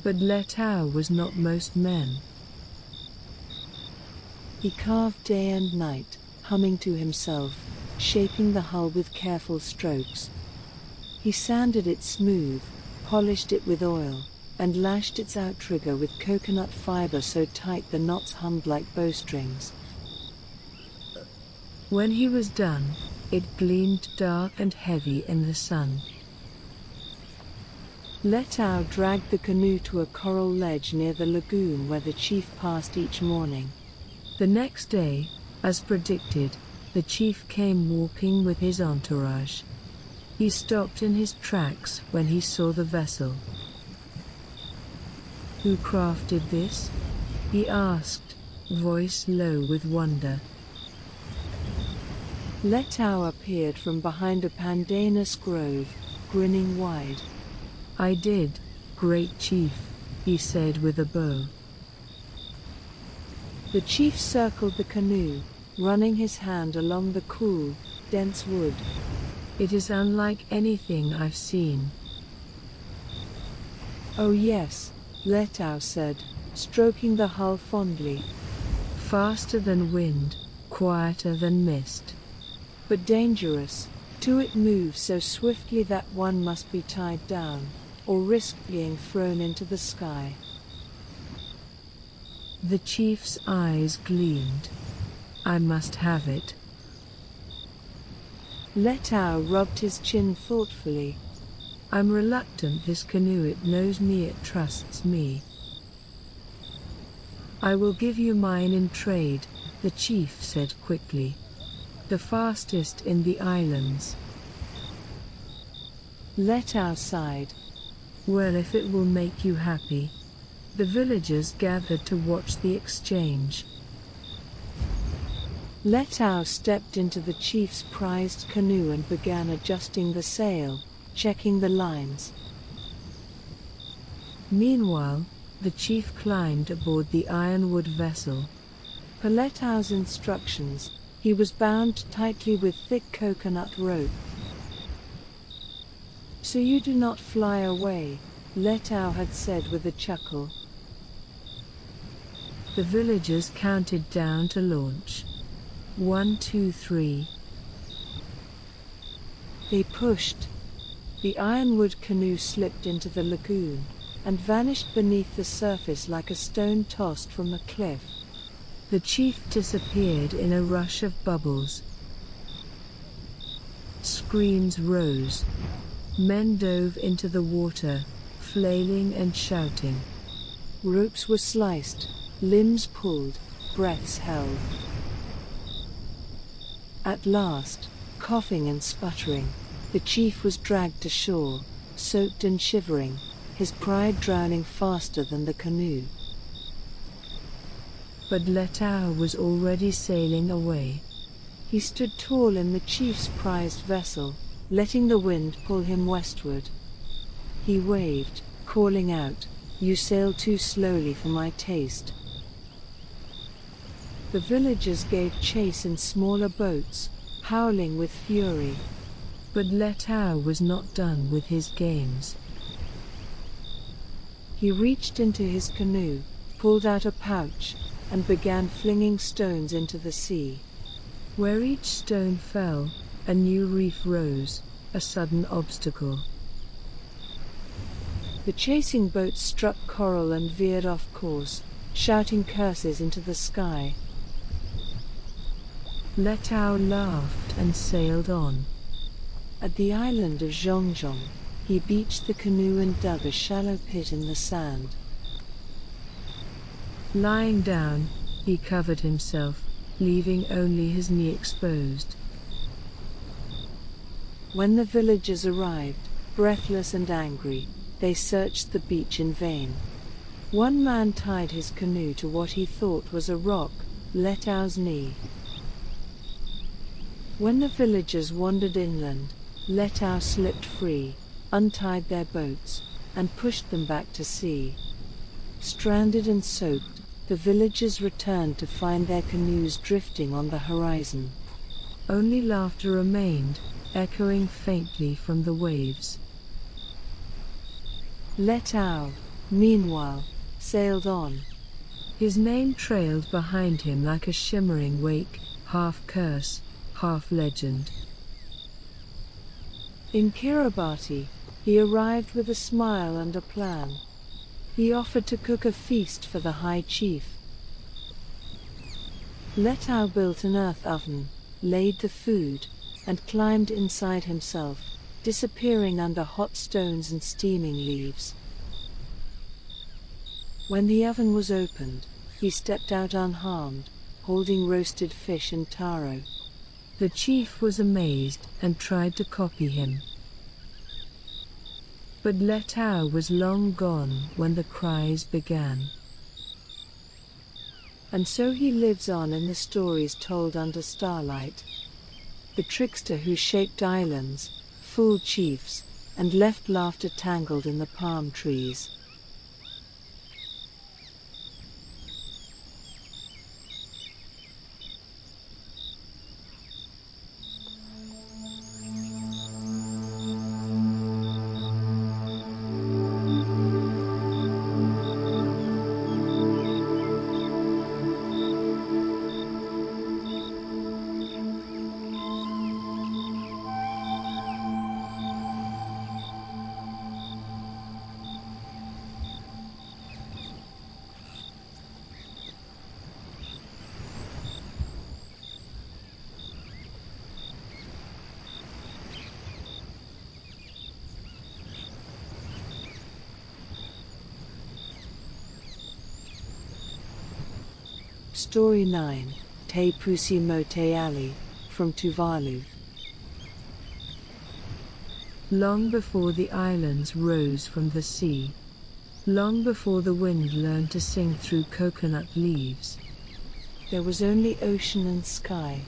But Letao was not most men. He carved day and night, humming to himself, shaping the hull with careful strokes. He sanded it smooth, polished it with oil, and lashed its outrigger with coconut fiber so tight the knots hummed like bowstrings. When he was done, it gleamed dark and heavy in the sun. Letao dragged the canoe to a coral ledge near the lagoon where the chief passed each morning. The next day, as predicted, the chief came walking with his entourage. He stopped in his tracks when he saw the vessel. Who crafted this? He asked, voice low with wonder. Letao appeared from behind a pandanus grove, grinning wide. I did, great chief, he said with a bow. The chief circled the canoe, running his hand along the cool, dense wood. It is unlike anything I've seen. Oh yes, Letao said, stroking the hull fondly. Faster than wind, quieter than mist. But dangerous, too. It moves so swiftly that one must be tied down, or risk being thrown into the sky. The chief's eyes gleamed. I must have it. Letao rubbed his chin thoughtfully. I'm reluctant. This canoe, it knows me, it trusts me. I will give you mine in trade, the chief said quickly. The fastest in the islands. Letao sighed. Well, if it will make you happy. The villagers gathered to watch the exchange. Letao stepped into the chief's prized canoe and began adjusting the sail, checking the lines. Meanwhile, the chief climbed aboard the ironwood vessel. Per Letao's instructions, he was bound tightly with thick coconut rope. So you do not fly away, Letao had said with a chuckle. The villagers counted down to launch. 1, 2, 3. They pushed. The ironwood canoe slipped into the lagoon, and vanished beneath the surface like a stone tossed from a cliff. The chief disappeared in a rush of bubbles. Screams rose. Men dove into the water, flailing and shouting. Ropes were sliced, limbs pulled, breaths held. At last, coughing and sputtering, the chief was dragged to shore, soaked and shivering, his pride drowning faster than the canoe. But Letao was already sailing away. He stood tall in the chief's prized vessel, letting the wind pull him westward. He waved, calling out, "You sail too slowly for my taste." The villagers gave chase in smaller boats, howling with fury. But Letao was not done with his games. He reached into his canoe, pulled out a pouch, and began flinging stones into the sea. Where each stone fell, a new reef rose, a sudden obstacle. The chasing boats struck coral and veered off course, shouting curses into the sky. Letao laughed and sailed on. At the island of Zhongzhong, he beached the canoe and dug a shallow pit in the sand. Lying down, he covered himself, leaving only his knee exposed. When the villagers arrived, breathless and angry, they searched the beach in vain. One man tied his canoe to what he thought was a rock, Letao's knee. When the villagers wandered inland, Letao slipped free, untied their boats, and pushed them back to sea. Stranded and soaked, the villagers returned to find their canoes drifting on the horizon. Only laughter remained, echoing faintly from the waves. Letao, meanwhile, sailed on. His name trailed behind him like a shimmering wake, half curse, half legend. In Kiribati, he arrived with a smile and a plan. He offered to cook a feast for the high chief. Letao built an earth oven, laid the food, and climbed inside himself, disappearing under hot stones and steaming leaves. When the oven was opened, he stepped out unharmed, holding roasted fish and taro. The chief was amazed and tried to copy him. But Letao was long gone when the cries began. And so he lives on in the stories told under starlight. The trickster who shaped islands, fooled chiefs, and left laughter tangled in the palm trees. Story 9, Te Pusi mo Te Ali, from Tuvalu. Long before the islands rose from the sea, long before the wind learned to sing through coconut leaves, there was only ocean and sky.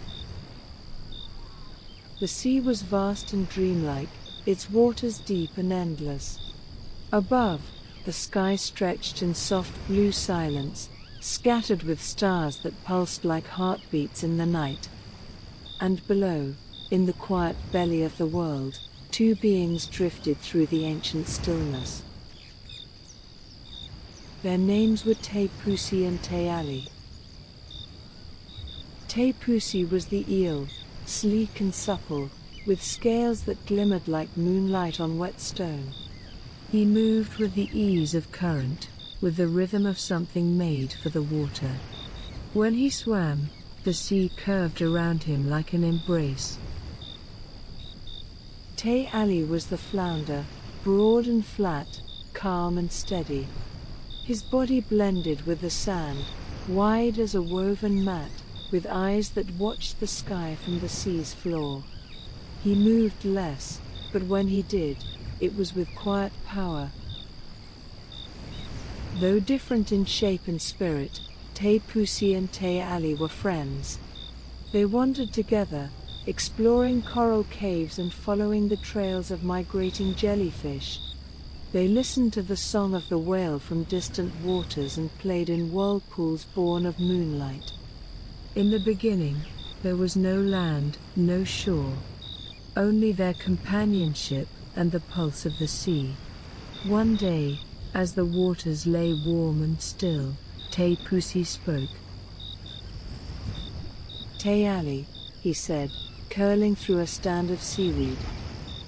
The sea was vast and dreamlike, its waters deep and endless. Above, the sky stretched in soft blue silence, scattered with stars that pulsed like heartbeats in the night. And below, in the quiet belly of the world, two beings drifted through the ancient stillness. Their names were Te Pusi and Te Ali. Te Pusi was the eel, sleek and supple, with scales that glimmered like moonlight on wet stone. He moved with the ease of current, with the rhythm of something made for the water. When he swam, the sea curved around him like an embrace. Te Ali was the flounder, broad and flat, calm and steady. His body blended with the sand, wide as a woven mat, with eyes that watched the sky from the sea's floor. He moved less, but when he did, it was with quiet power. Though different in shape and spirit, Te Pusi and Te Ali were friends. They wandered together, exploring coral caves and following the trails of migrating jellyfish. They listened to the song of the whale from distant waters and played in whirlpools born of moonlight. In the beginning, there was no land, no shore. Only their companionship and the pulse of the sea. One day, as the waters lay warm and still, Te Pusi spoke. Te Ali, he said, curling through a stand of seaweed.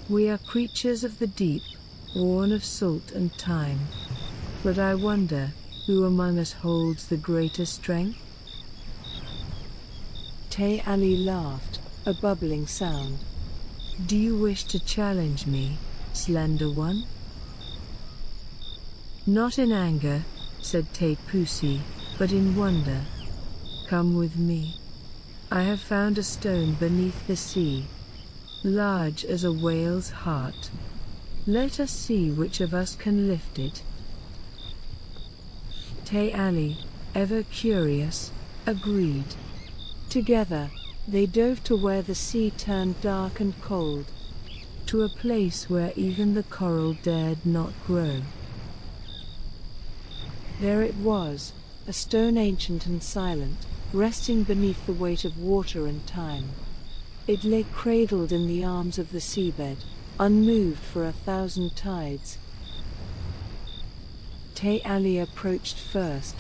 We are creatures of the deep, worn of salt and time. But I wonder, who among us holds the greater strength? Te Ali laughed, a bubbling sound. Do you wish to challenge me, slender one? Not in anger, said Te Pusi, but in wonder. Come with me. I have found a stone beneath the sea, large as a whale's heart. Let us see which of us can lift it. Te Ali, ever curious, agreed. Together, they dove to where the sea turned dark and cold, to a place where even the coral dared not grow. There it was, a stone ancient and silent, resting beneath the weight of water and time. It lay cradled in the arms of the seabed, unmoved for 1,000 tides. Te Ali approached first.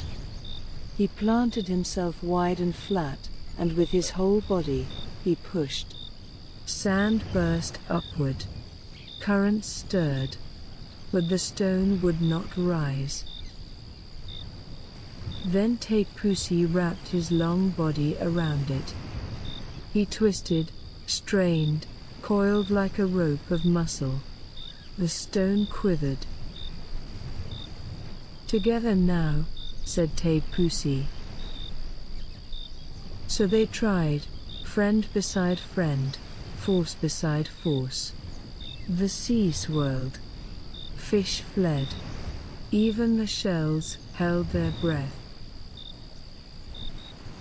He planted himself wide and flat, and with his whole body, he pushed. Sand burst upward. Currents stirred, but the stone would not rise. Then Te Pusi wrapped his long body around it. He twisted, strained, coiled like a rope of muscle. The stone quivered. Together now, said Te Pusi. So they tried, friend beside friend, force beside force. The sea swirled. Fish fled. Even the shells held their breath.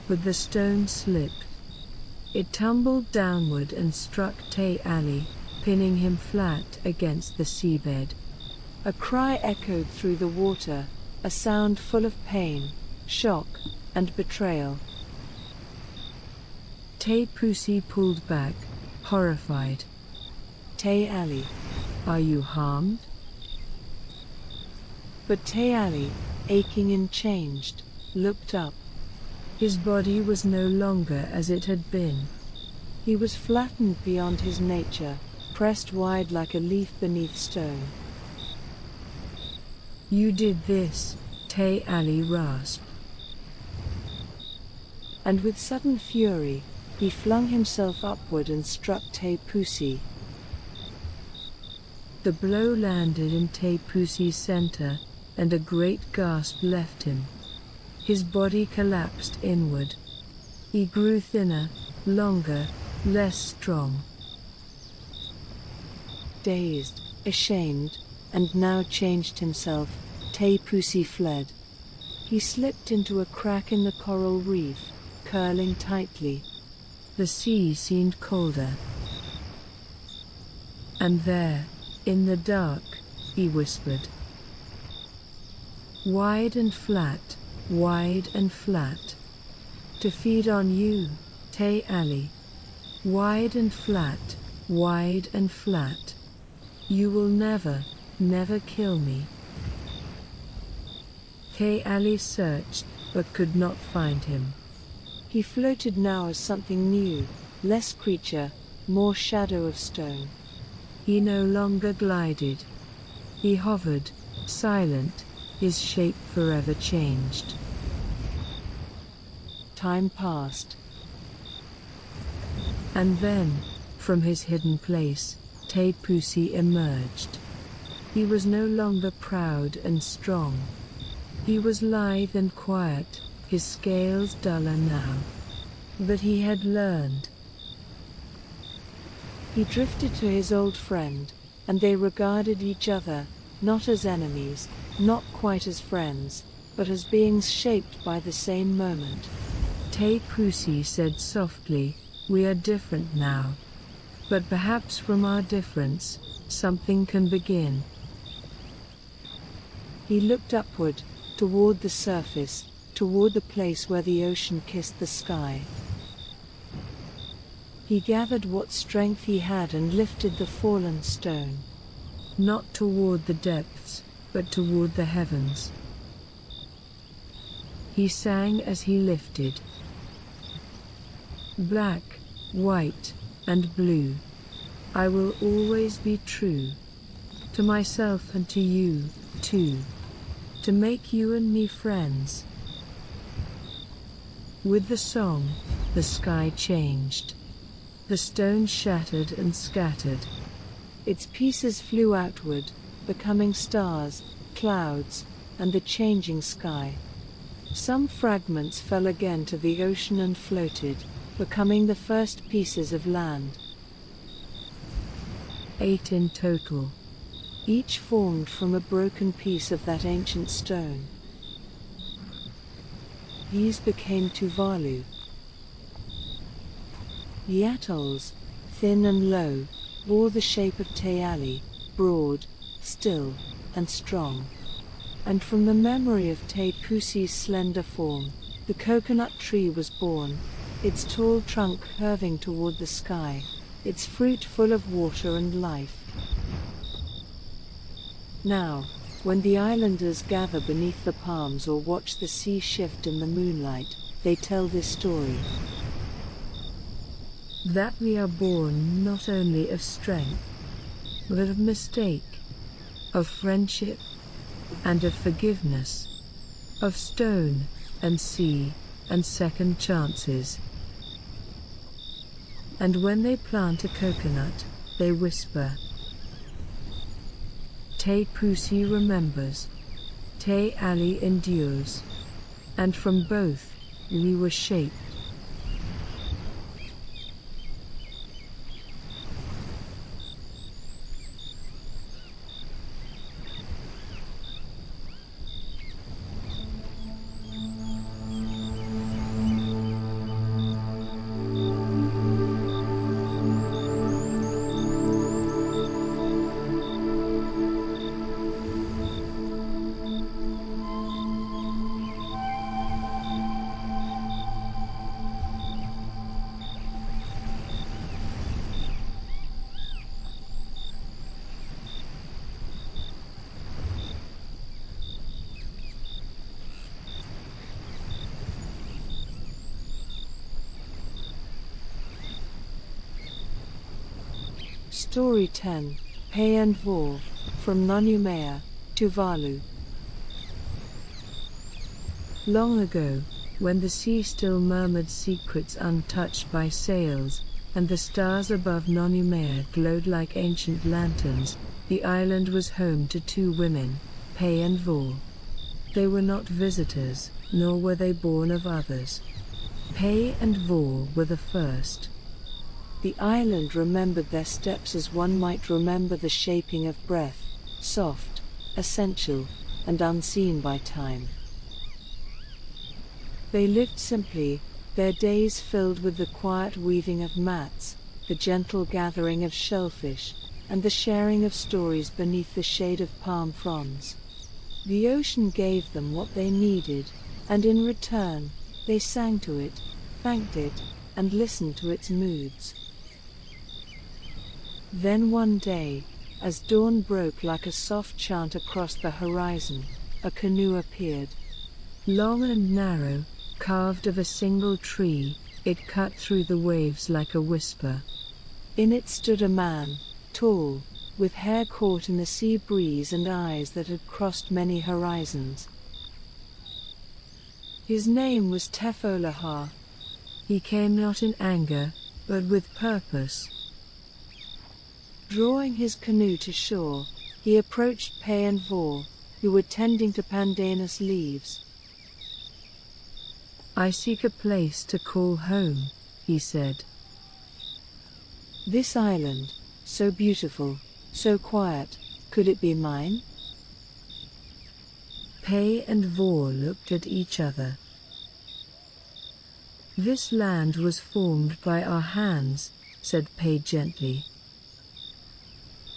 But the stone slipped. It tumbled downward and struck Te Ali, pinning him flat against the seabed. A cry echoed through the water, a sound full of pain, shock, and betrayal. Te Pusi pulled back, horrified. Te Ali, are you harmed? But Te Ali, aching and changed, looked up. His body was no longer as it had been. He was flattened beyond his nature, pressed wide like a leaf beneath stone. You did this, Te Ali rasped. And with sudden fury, he flung himself upward and struck Te Pusi. The blow landed in Te Pusi's center, and a great gasp left him. His body collapsed inward. He grew thinner, longer, less strong. Dazed, ashamed, and now changed himself, Te Pusi fled. He slipped into a crack in the coral reef, curling tightly. The sea seemed colder. And there, in the dark, he whispered. Wide and flat, wide and flat. To feed on you, Te Ali. Wide and flat, wide and flat. You will never, never kill me. Te Ali searched, but could not find him. He floated now as something new, less creature, more shadow of stone. He no longer glided. He hovered, silent, his shape forever changed. Time passed. And then, from his hidden place, Pusi emerged. He was no longer proud and strong. He was lithe and quiet, his scales duller now. But he had learned. He drifted to his old friend, and they regarded each other, not as enemies, not quite as friends, but as beings shaped by the same moment. Pusi said softly, "We are different now. But perhaps from our difference, something can begin." He looked upward, toward the surface, toward the place where the ocean kissed the sky. He gathered what strength he had and lifted the fallen stone. Not toward the depths, but toward the heavens. He sang as he lifted. Black, white, and blue. I will always be true. To myself and to you, too. To make you and me friends. With the song, the sky changed. The stone shattered and scattered. Its pieces flew outward, becoming stars, clouds, and the changing sky. Some fragments fell again to the ocean and floated, becoming the first pieces of land. 8 in total. Each formed from a broken piece of that ancient stone. These became Tuvalu. The atolls, thin and low, bore the shape of Teali, broad, still, and strong. And from the memory of Pusi's slender form, the coconut tree was born, its tall trunk curving toward the sky, its fruit full of water and life. Now, when the islanders gather beneath the palms or watch the sea shift in the moonlight, they tell this story. That we are born not only of strength, but of mistake, of friendship, and of forgiveness, of stone and sea and second chances. And when they plant a coconut, they whisper. Pusi remembers. Te Ali endures. And from both, we were shaped. Story 10, Pai and Vau, from Nanumea, Tuvalu. Long ago, when the sea still murmured secrets untouched by sails, and the stars above Nanumea glowed like ancient lanterns, the island was home to 2 women, Pai and Vau. They were not visitors, nor were they born of others. Pai and Vau were the first. The island remembered their steps as one might remember the shaping of breath, soft, essential, and unseen by time. They lived simply, their days filled with the quiet weaving of mats, the gentle gathering of shellfish, and the sharing of stories beneath the shade of palm fronds. The ocean gave them what they needed, and in return, they sang to it, thanked it, and listened to its moods. Then one day, as dawn broke like a soft chant across the horizon, a canoe appeared. Long and narrow, carved of a single tree, it cut through the waves like a whisper. In it stood a man, tall, with hair caught in the sea breeze and eyes that had crossed many horizons. His name was Tefolaha. He came not in anger, but with purpose. Drawing his canoe to shore, he approached Pai and Vau, who were tending to pandanus leaves. "I seek a place to call home," he said. "This island, so beautiful, so quiet, could it be mine?" Pai and Vau looked at each other. "This land was formed by our hands," said Pai gently.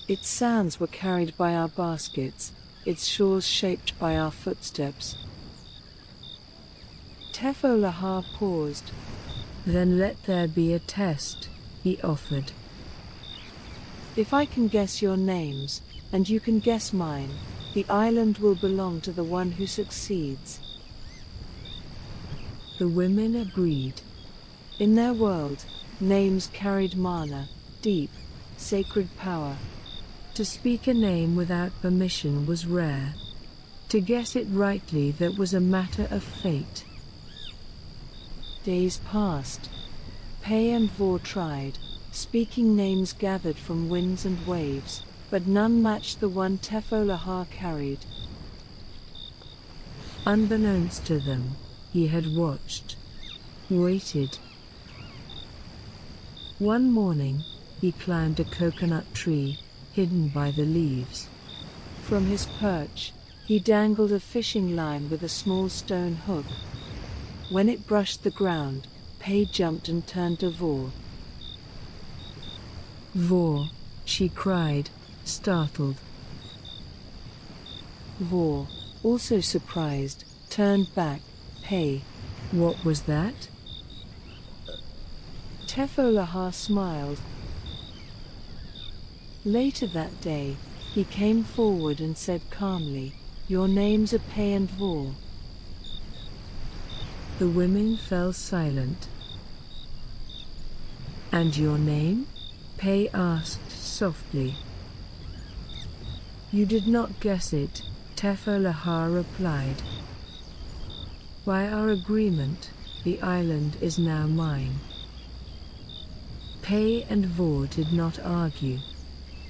"Its sands were carried by our baskets, its shores shaped by our footsteps." Tefolaha paused. "Then let there be a test," he offered. "If I can guess your names, and you can guess mine, the island will belong to the one who succeeds." The women agreed. In their world, names carried mana, deep, sacred power. To speak a name without permission was rare. To guess it rightly, that was a matter of fate. Days passed. Pai and Vau tried, speaking names gathered from winds and waves, but none matched the one Tefolaha carried. Unbeknownst to them, he had watched, waited. One morning, he climbed a coconut tree, hidden by the leaves. From his perch, he dangled a fishing line with a small stone hook. When it brushed the ground, Pai jumped and turned to Vau. "Vau," she cried, startled. Vau, also surprised, turned back. "Pai, what was that?" Tefolaha smiled. Later that day, he came forward and said calmly, "Your names are Pai and Vau." The women fell silent. "And your name?" Pai asked softly. "You did not guess it," Tefolaha replied. "By our agreement, the island is now mine." Pai and Vau did not argue.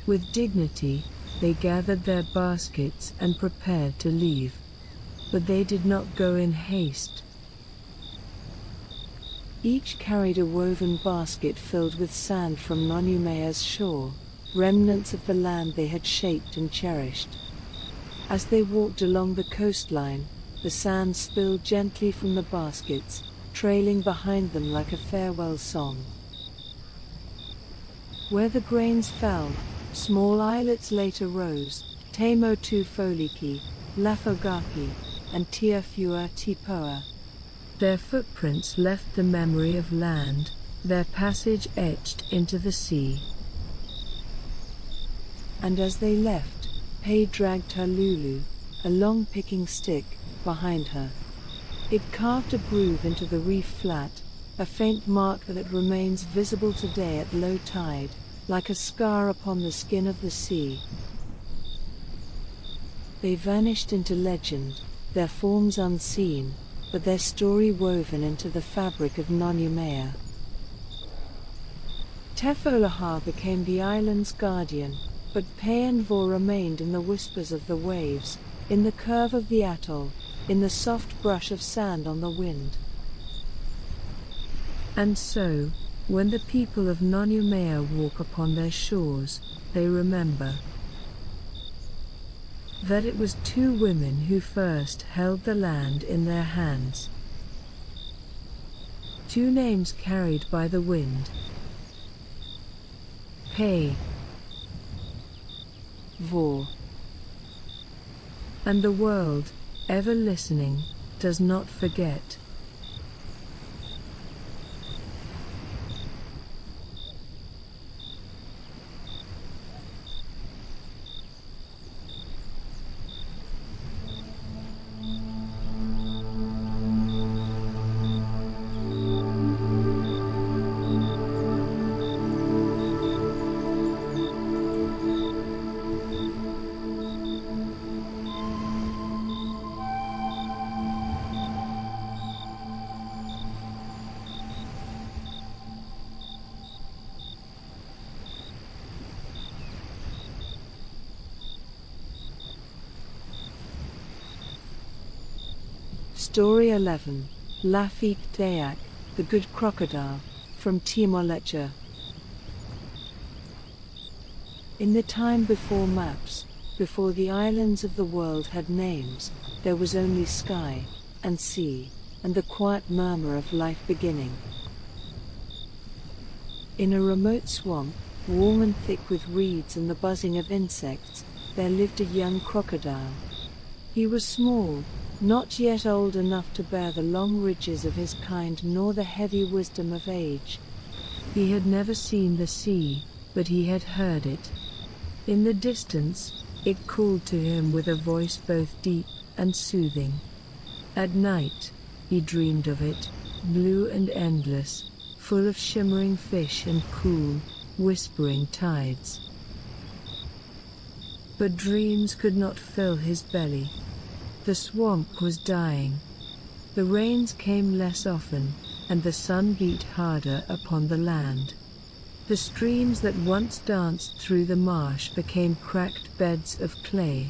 With dignity, they gathered their baskets and prepared to leave. But they did not go in haste. Each carried a woven basket filled with sand from Nanumea's shore, remnants of the land they had shaped and cherished. As they walked along the coastline, the sand spilled gently from the baskets, trailing behind them like a farewell song. Where the grains fell, small islets later rose, Tamo Tufoliki, Lafogaki, and Tiafua Tipoa. Their footprints left the memory of land, their passage etched into the sea. And as they left, Pai dragged her lulu, a long picking stick, behind her. It carved a groove into the reef flat, a faint mark that remains visible today at low tide, like a scar upon the skin of the sea. They vanished into legend, their forms unseen, but their story woven into the fabric of Nanumea. Tefolaha became the island's guardian, but Pai and Vau remained in the whispers of the waves, in the curve of the atoll, in the soft brush of sand on the wind. And so, when the people of Nanumea walk upon their shores, they remember that it was two women who first held the land in their hands. Two names carried by the wind. Pai, Vau. And the world, ever listening, does not forget. Story 11. Lafaek Diak, the Good Crocodile, from Timor-Leste. In the time before maps, before the islands of the world had names, there was only sky, and sea, and the quiet murmur of life beginning. In a remote swamp, warm and thick with reeds and the buzzing of insects, there lived a young crocodile. He was small, not yet old enough to bear the long ridges of his kind nor the heavy wisdom of age. He had never seen the sea, but he had heard it. In the distance, it called to him with a voice both deep and soothing. At night, he dreamed of it, blue and endless, full of shimmering fish and cool, whispering tides. But dreams could not fill his belly. The swamp was dying. The rains came less often, and the sun beat harder upon the land. The streams that once danced through the marsh became cracked beds of clay.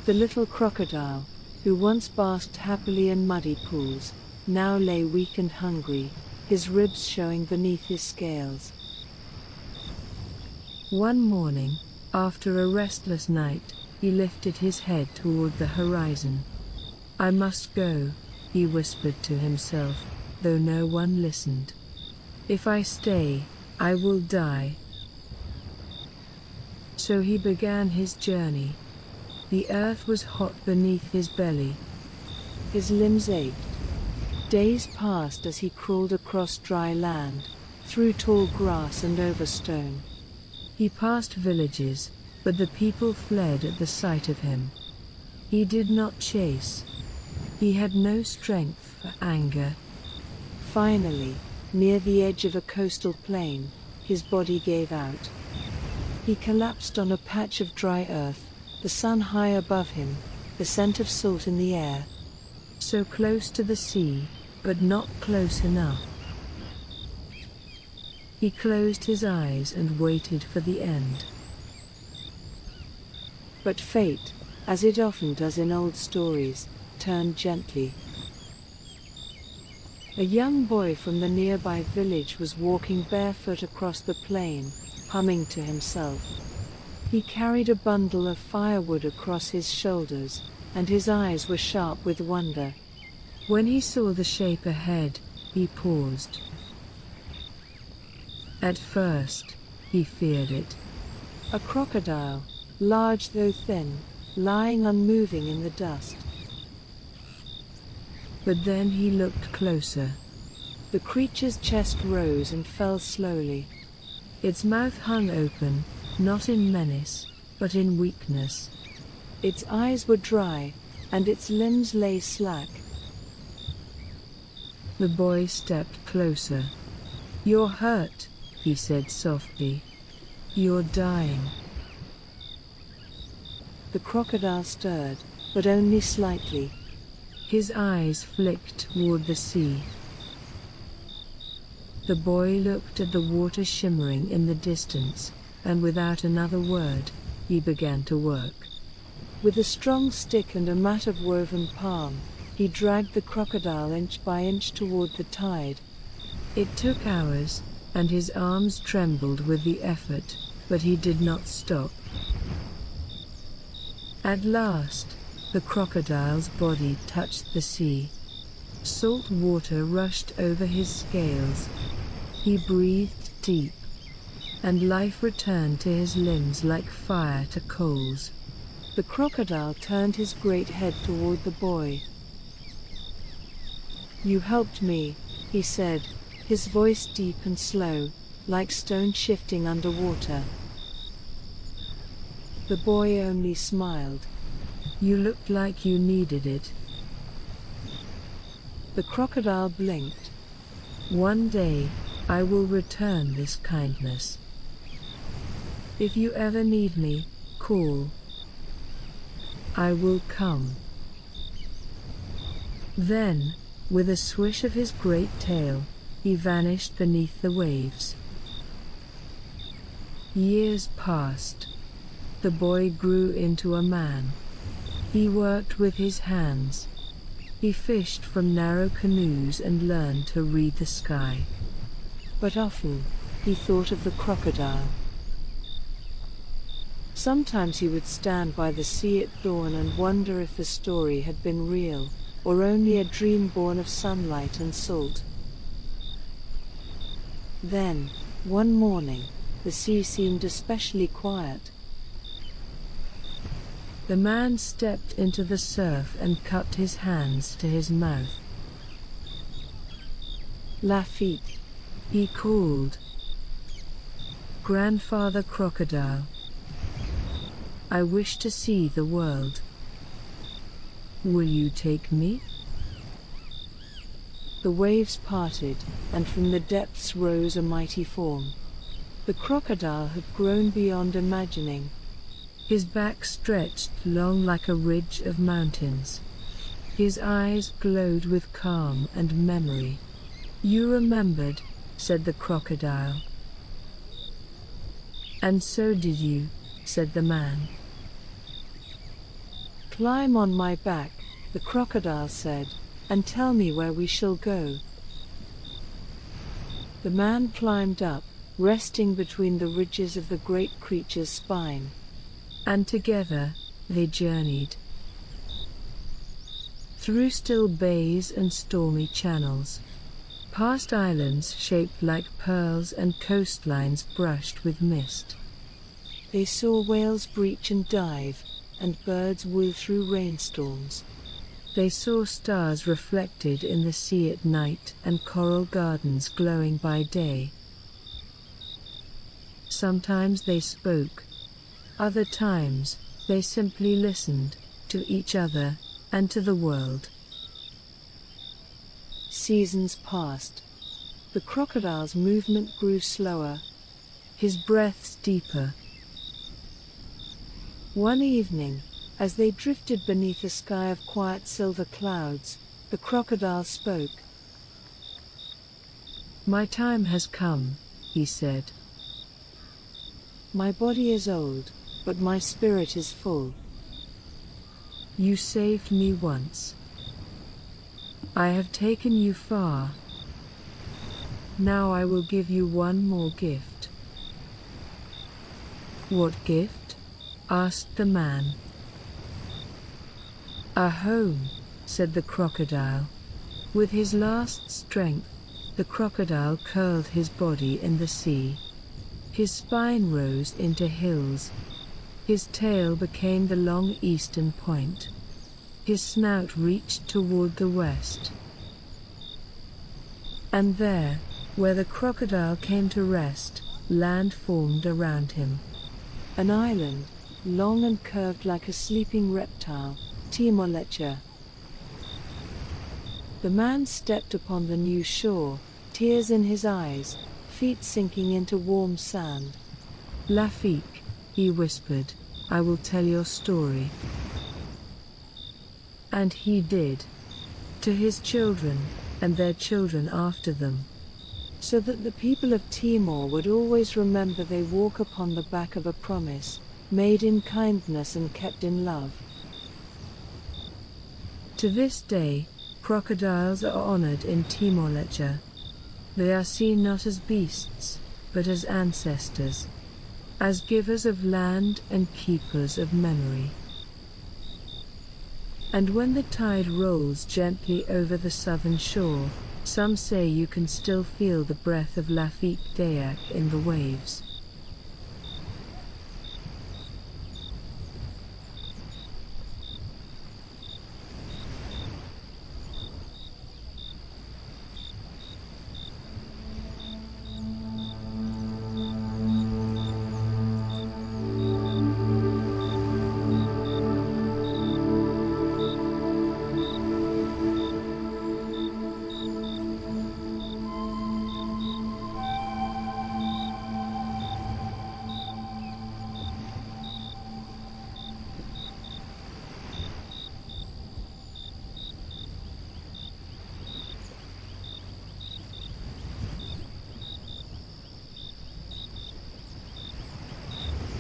The little crocodile, who once basked happily in muddy pools, now lay weak and hungry, his ribs showing beneath his scales. One morning, after a restless night, he lifted his head toward the horizon. "I must go," he whispered to himself, though no one listened. "If I stay, I will die." So he began his journey. The earth was hot beneath his belly. His limbs ached. Days passed as he crawled across dry land, through tall grass and over stone. He passed villages, but the people fled at the sight of him. He did not chase. He had no strength for anger. Finally, near the edge of a coastal plain, his body gave out. He collapsed on a patch of dry earth, the sun high above him, the scent of salt in the air. So close to the sea, but not close enough. He closed his eyes and waited for the end. But fate, as it often does in old stories, turned gently. A young boy from the nearby village was walking barefoot across the plain, humming to himself. He carried a bundle of firewood across his shoulders, and his eyes were sharp with wonder. When he saw the shape ahead, he paused. At first, he feared it. A crocodile, large though thin, lying unmoving in the dust. But then he looked closer. The creature's chest rose and fell slowly. Its mouth hung open, not in menace, but in weakness. Its eyes were dry, and its limbs lay slack. The boy stepped closer. "You're hurt," he said softly. "You're dying." The crocodile stirred, but only slightly. His eyes flicked toward the sea. The boy looked at the water shimmering in the distance, and without another word, he began to work. With a strong stick and a mat of woven palm, he dragged the crocodile inch by inch toward the tide. It took hours, and his arms trembled with the effort, but he did not stop. At last, the crocodile's body touched the sea. Salt water rushed over his scales. He breathed deep, and life returned to his limbs like fire to coals. The crocodile turned his great head toward the boy. "You helped me," he said, his voice deep and slow, like stone shifting underwater. The boy only smiled. "You looked like you needed it." The crocodile blinked. "One day, I will return this kindness. If you ever need me, call. I will come." Then, with a swish of his great tail, he vanished beneath the waves. Years passed. The boy grew into a man. He worked with his hands. He fished from narrow canoes and learned to read the sky. But often, he thought of the crocodile. Sometimes he would stand by the sea at dawn and wonder if the story had been real, or only a dream born of sunlight and salt. Then, one morning, the sea seemed especially quiet. The man stepped into the surf and cupped his hands to his mouth. Lafaek, he called. Grandfather Crocodile, I wish to see the world. Will you take me? The waves parted, and from the depths rose a mighty form. The crocodile had grown beyond imagining. His back stretched long like a ridge of mountains. His eyes glowed with calm and memory. You remembered, said the crocodile. And so did you, said the man. Climb on my back, the crocodile said, and tell me where we shall go. The man climbed up, resting between the ridges of the great creature's spine. And together, they journeyed. Through still bays and stormy channels. Past islands shaped like pearls and coastlines brushed with mist. They saw whales breach and dive, and birds woo through rainstorms. They saw stars reflected in the sea at night and coral gardens glowing by day. Sometimes they spoke. Other times, they simply listened, to each other, and to the world. Seasons passed. The crocodile's movement grew slower, his breaths deeper. One evening, as they drifted beneath a sky of quiet silver clouds, the crocodile spoke. My time has come, he said. My body is old, but my spirit is full. You saved me once. I have taken you far. Now I will give you one more gift. What gift? Asked the man. A home, said the crocodile. With his last strength, the crocodile curled his body in the sea. His spine rose into hills. His tail became the long eastern point. His snout reached toward the west. And there, where the crocodile came to rest, land formed around him. An island, long and curved like a sleeping reptile, Timor-Leste. The man stepped upon the new shore, tears in his eyes, feet sinking into warm sand. Lafaek, he whispered, I will tell your story. And he did. To his children, and their children after them. So that the people of Timor would always remember they walk upon the back of a promise, made in kindness and kept in love. To this day, crocodiles are honored in Timor-Leste. They are seen not as beasts, but as ancestors, as givers of land and keepers of memory. And when the tide rolls gently over the southern shore, some say you can still feel the breath of Lafaek Diak in the waves.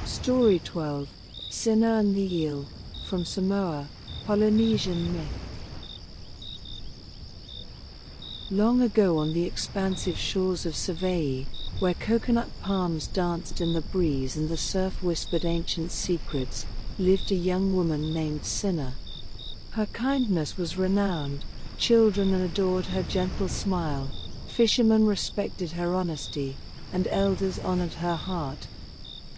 Story 12, Sina and the Eel, from Samoa, Polynesian myth. Long ago on the expansive shores of Savai'i, where coconut palms danced in the breeze and the surf whispered ancient secrets, lived a young woman named Sina. Her kindness was renowned, children adored her gentle smile, fishermen respected her honesty, and elders honored her heart.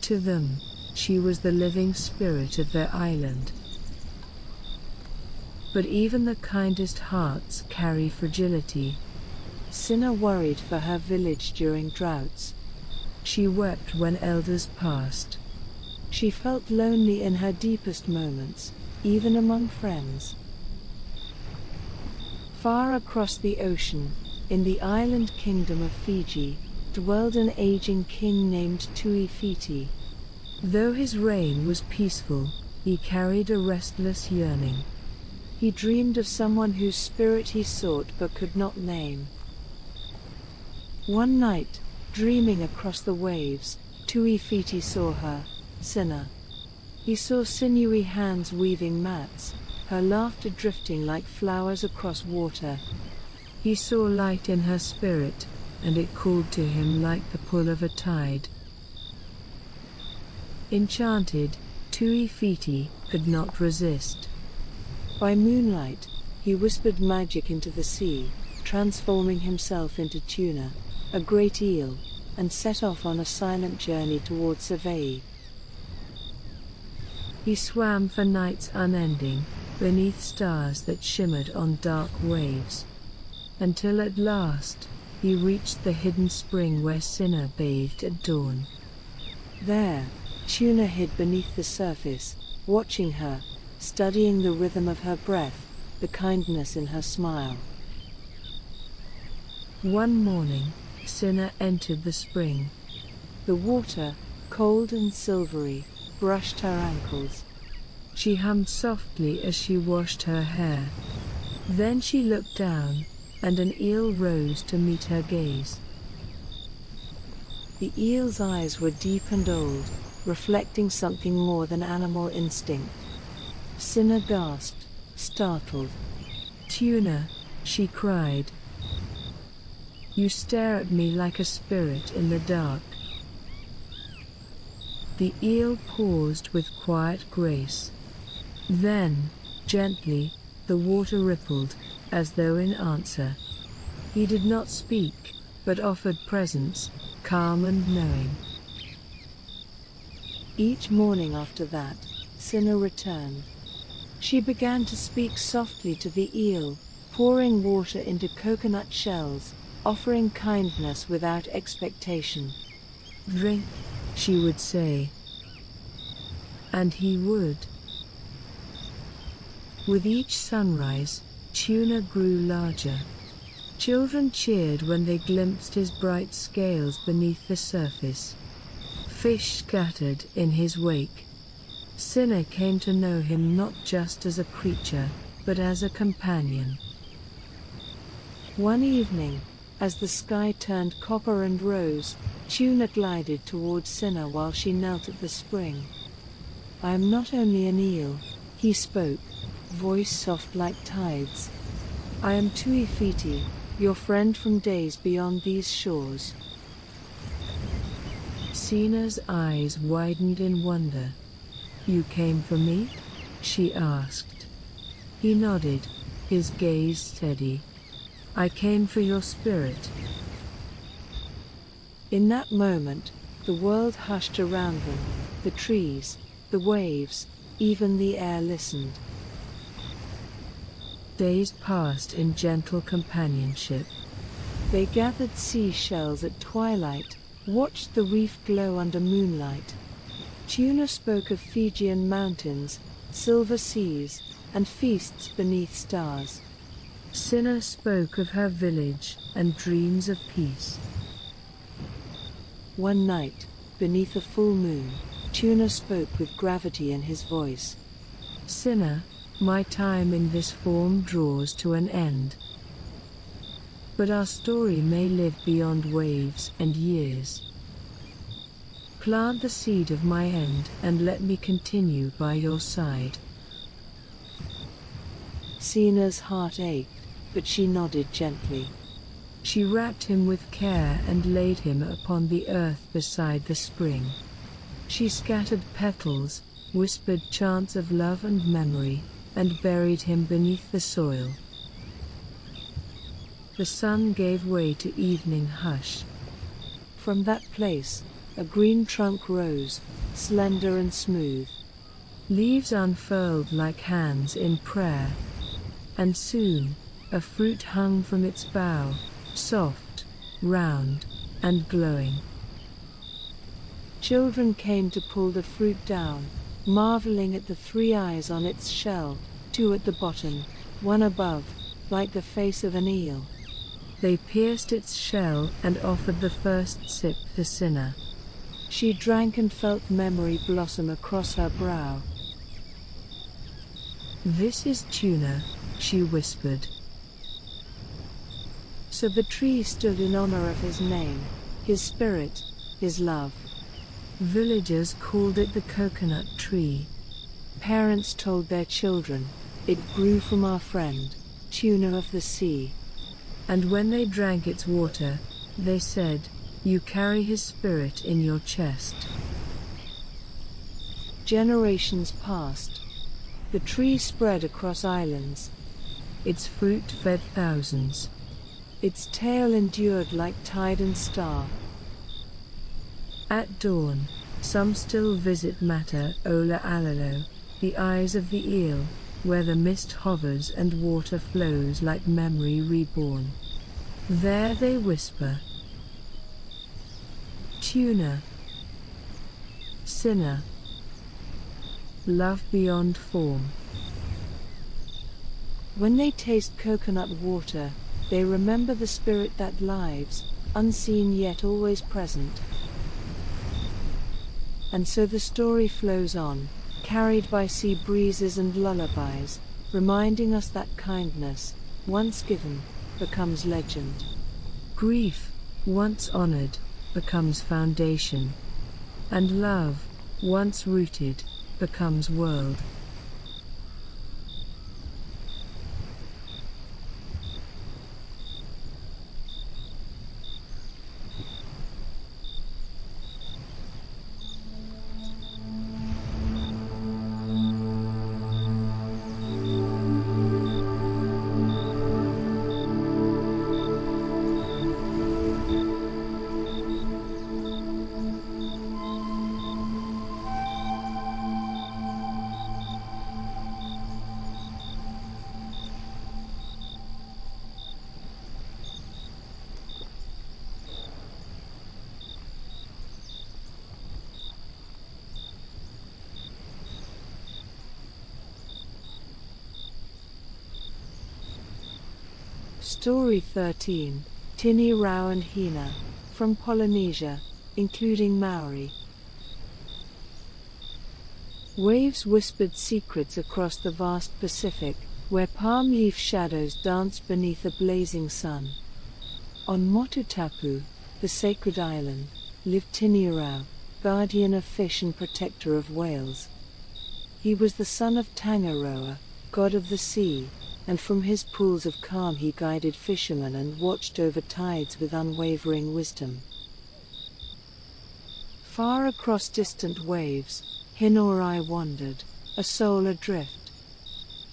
To them, she was the living spirit of their island. But even the kindest hearts carry fragility. Sina worried for her village during droughts. She wept when elders passed. She felt lonely in her deepest moments, even among friends. Far across the ocean, in the island kingdom of Fiji, dwelled an aging king named Tuvalu. Though his reign was peaceful, he carried a restless yearning. He dreamed of someone whose spirit he sought but could not name. One night, dreaming across the waves, Tuvalu saw her, Sina. He saw sinewy hands weaving mats, her laughter drifting like flowers across water. He saw light in her spirit, and it called to him like the pull of a tide. Enchanted, Tuvalu could not resist. By moonlight, he whispered magic into the sea, transforming himself into tuna, a great eel, and set off on a silent journey towards Savai'i. He swam for nights unending, beneath stars that shimmered on dark waves, until at last, he reached the hidden spring where Sina bathed at dawn. There, tuna hid beneath the surface, watching her, studying the rhythm of her breath, the kindness in her smile. One morning, Sina entered the spring. The water, cold and silvery, brushed her ankles. She hummed softly as she washed her hair. Then she looked down, and an eel rose to meet her gaze. The eel's eyes were deep and old, reflecting something more than animal instinct. Sina gasped, startled. "Tuna," she cried. "You stare at me like a spirit in the dark." The eel paused with quiet grace. Then, gently, the water rippled, as though in answer. He did not speak, but offered presence, calm and knowing. Each morning after that, Sina returned. She began to speak softly to the eel, pouring water into coconut shells, offering kindness without expectation. "Drink," she would say. And he would. With each sunrise, tuna grew larger. Children cheered when they glimpsed his bright scales beneath the surface. Fish scattered in his wake. Sina came to know him not just as a creature, but as a companion. One evening, as the sky turned copper and rose, tuna glided towards Sina while she knelt at the spring. "I am not only an eel," he spoke, voice soft like tides. "I am Tuvalu, your friend from days beyond these shores." Sina's eyes widened in wonder. "You came for me?" she asked. He nodded, his gaze steady. "I came for your spirit." In that moment, the world hushed around them, the trees, the waves, even the air listened. Days passed in gentle companionship. They gathered seashells at twilight, watched the reef glow under moonlight. Tuna spoke of Fijian mountains, silver seas, and feasts beneath stars. Sina spoke of her village and dreams of peace. One night, beneath a full moon, Tuna spoke with gravity in his voice. "Sina, my time in this form draws to an end. But our story may live beyond waves and years. Plant the seed of my end and let me continue by your side." Sina's heart ached, but she nodded gently. She wrapped him with care and laid him upon the earth beside the spring. She scattered petals, whispered chants of love and memory, and buried him beneath the soil. The sun gave way to evening hush. From that place, a green trunk rose, slender and smooth. Leaves unfurled like hands in prayer. And soon, a fruit hung from its bough, soft, round, and glowing. Children came to pull the fruit down, marveling at the 3 eyes on its shell, 2 at the bottom, 1 above, like the face of an eel. They pierced its shell and offered the first sip to Sina. She drank and felt memory blossom across her brow. "This is tuna," she whispered. So the tree stood in honor of his name, his spirit, his love. Villagers called it the coconut tree. Parents told their children, "It grew from our friend, tuna of the sea." And when they drank its water, they said, "You carry his spirit in your chest." Generations passed. The tree spread across islands. Its fruit fed thousands. Its tale endured like tide and star. At dawn, some still visit Mata Ola Alalo, the eyes of the eel, where the mist hovers and water flows like memory reborn. There they whisper, "Tuna, Sina, love beyond form." When they taste coconut water, they remember the spirit that lives, unseen yet always present. And so the story flows on, carried by sea breezes and lullabies, reminding us that kindness, once given, becomes legend. Grief, once honored, becomes foundation. And love, once rooted, becomes world. Story 13, Tinirau and Hina, from Polynesia, including Maori. Waves whispered secrets across the vast Pacific, where palm leaf shadows danced beneath a blazing sun. On Motutapu, the sacred island, lived Tinirau, guardian of fish and protector of whales. He was the son of Tangaroa, god of the sea, and from his pools of calm he guided fishermen and watched over tides with unwavering wisdom. Far across distant waves, Hinaurai wandered, a soul adrift.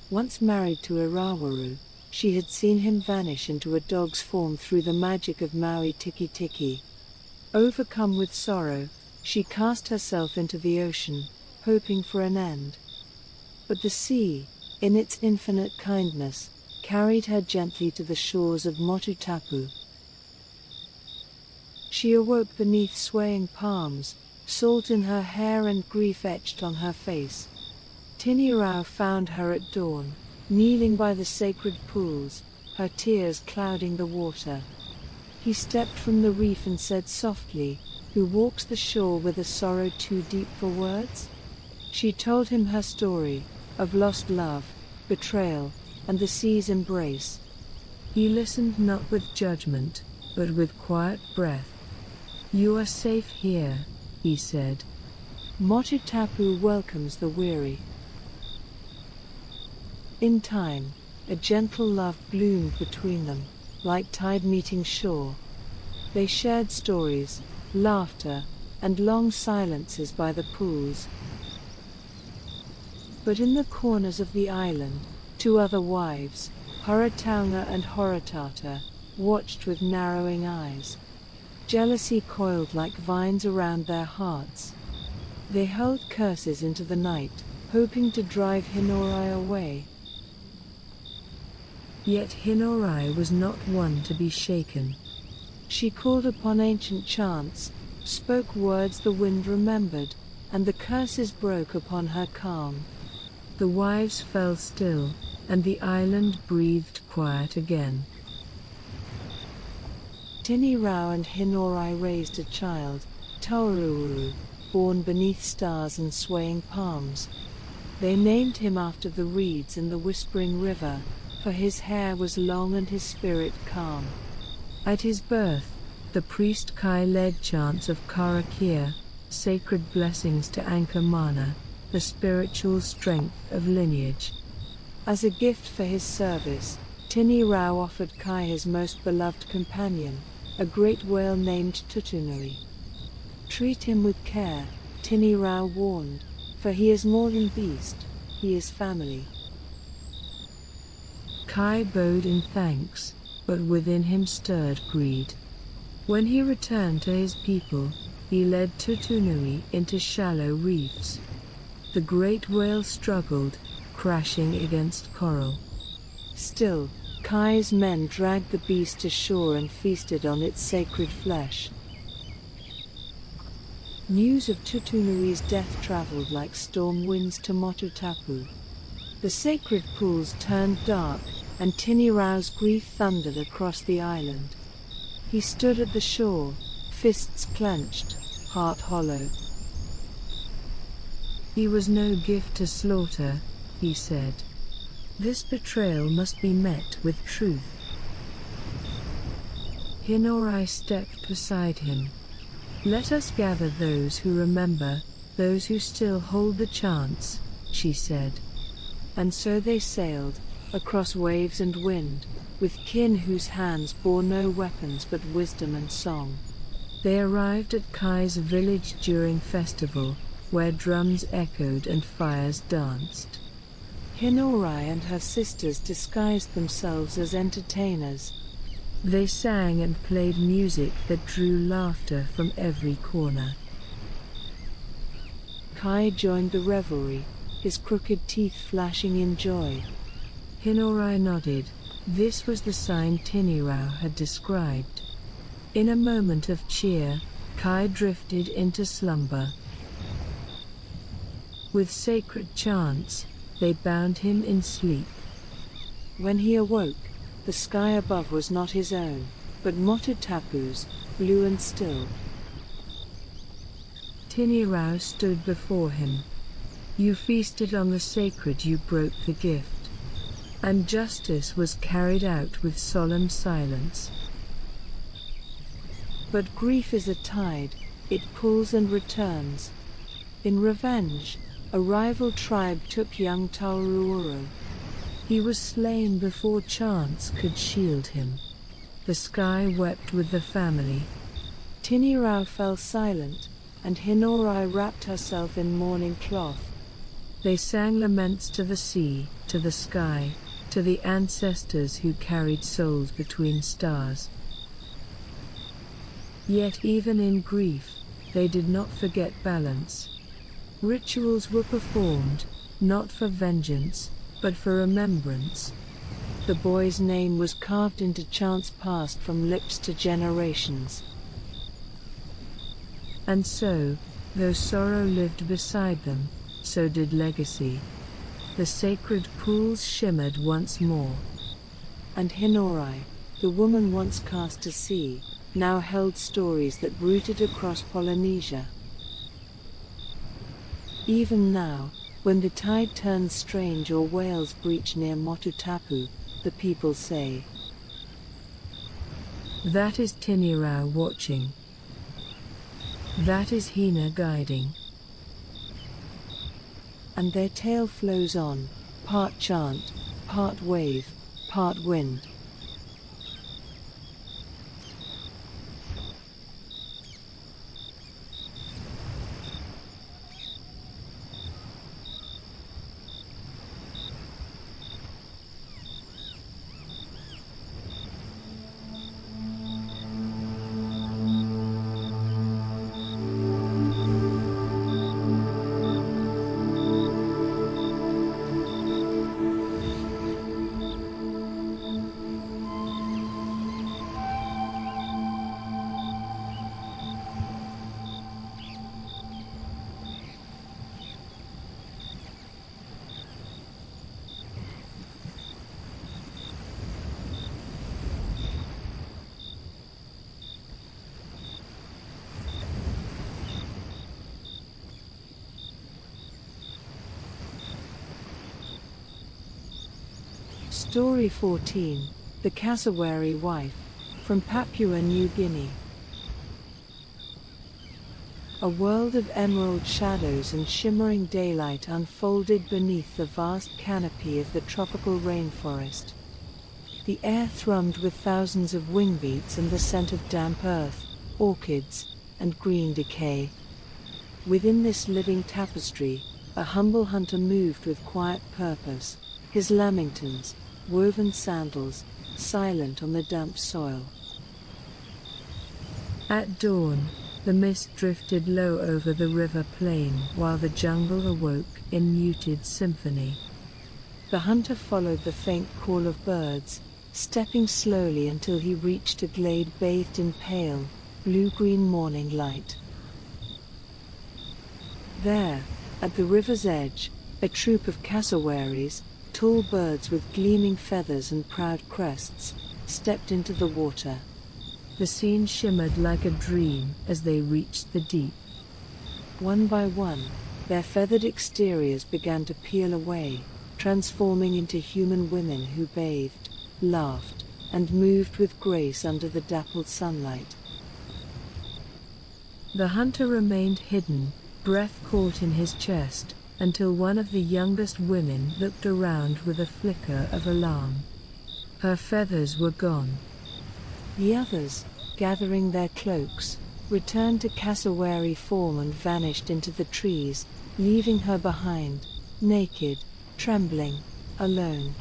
Once married to Irawaru, she had seen him vanish into a dog's form through the magic of Maui tiki tiki. Overcome with sorrow, she cast herself into the ocean, hoping for an end. But the sea, in its infinite kindness, carried her gently to the shores of Motutapu. She awoke beneath swaying palms, salt in her hair and grief etched on her face. Tinirau found her at dawn, kneeling by the sacred pools, her tears clouding the water. He stepped from the reef and said softly, "Who walks the shore with a sorrow too deep for words?" She told him her story, of lost love, betrayal, and the sea's embrace. He listened not with judgment, but with quiet breath. "You are safe here," he said. Motutapu welcomes the weary. In time, a gentle love bloomed between them. like tide meeting shore. They shared stories, laughter, and long silences by the pools. But in the corners of the island, two other wives, Horataunga and Horatata, watched with narrowing eyes. Jealousy coiled like vines around their hearts. They hurled curses into the night, hoping to drive Hinorai away. Yet Hinorai was not one to be shaken. She called upon ancient chants, spoke words the wind remembered, and the curses broke upon her calm. The wives fell still, and the island breathed quiet again. Tinirau and Hinorai raised a child, Taururu, born beneath stars and swaying palms. They named him after the reeds in the whispering river, for his hair was long and his spirit calm. At his birth, the priest Kai led chants of Karakia, sacred blessings to anchor mana, the spiritual strength of lineage. As a gift for his service, Tinirau offered Kai his most beloved companion, a great whale named Tutunui. Treat him with care, Tinirau warned, for he is more than beast, he is family. Kai bowed in thanks, but within him stirred greed. When he returned to his people, he led Tutunui into shallow reefs. The great whale struggled, crashing against coral. Still, Kai's men dragged the beast ashore and feasted on its sacred flesh. News of Tutunui's death traveled like storm winds to Motutapu. The sacred pools turned dark, and Tinirau's grief thundered across the island. He stood at the shore, fists clenched, heart hollow. He was no gift to slaughter, he said. This betrayal must be met with truth. Hinorai stepped beside him. Let us gather those who remember, those who still hold the chants, she said. And so they sailed, across waves and wind, with kin whose hands bore no weapons but wisdom and song. They arrived at Kai's village during festival, where drums echoed and fires danced. Hinorai and her sisters disguised themselves as entertainers. They sang and played music that drew laughter from every corner. Kai joined the revelry, his crooked teeth flashing in joy. Hinorai nodded. This was the sign Tinirau had described. In a moment of cheer, Kai drifted into slumber. With sacred chants, they bound him in sleep. When he awoke, the sky above was not his own, but Motutapu's, blue and still. Tinirau stood before him. You feasted on the sacred, you broke the gift. And justice was carried out with solemn silence. But grief is a tide, it pulls and returns. In revenge, a rival tribe took young Taururu. He was slain before chants could shield him. The sky wept with the family. Tinirau fell silent, and Hinorai wrapped herself in mourning cloth. They sang laments to the sea, to the sky, to the ancestors who carried souls between stars. Yet even in grief, they did not forget balance. Rituals were performed, not for vengeance, but for remembrance. The boy's name was carved into chants passed from lips to generations. And so, though sorrow lived beside them, so did legacy. The sacred pools shimmered once more. And Hinorai, the woman once cast to sea, now held stories that rooted across Polynesia. Even now, when the tide turns strange or whales breach near Motutapu, the people say, that is Tinirau watching. That is Hina guiding. And their tale flows on, part chant, part wave, part wind. Story 14, The Cassowary Wife, from Papua New Guinea. A world of emerald shadows and shimmering daylight unfolded beneath the vast canopy of the tropical rainforest. The air thrummed with thousands of wingbeats and the scent of damp earth, orchids, and green decay. Within this living tapestry, a humble hunter moved with quiet purpose, his lamingtons, woven sandals, silent on the damp soil. At dawn, the mist drifted low over the river plain while the jungle awoke in muted symphony. The hunter followed the faint call of birds, stepping slowly until he reached a glade bathed in pale, blue-green morning light. There, at the river's edge, a troop of cassowaries, tall birds with gleaming feathers and proud crests, stepped into the water. The scene shimmered like a dream as they reached the deep. One by one, their feathered exteriors began to peel away, transforming into human women who bathed, laughed, and moved with grace under the dappled sunlight. The hunter remained hidden, breath caught in his chest, until one of the youngest women looked around with a flicker of alarm. Her feathers were gone. The others, gathering their cloaks, returned to cassowary form and vanished into the trees, leaving her behind, naked, trembling, alone.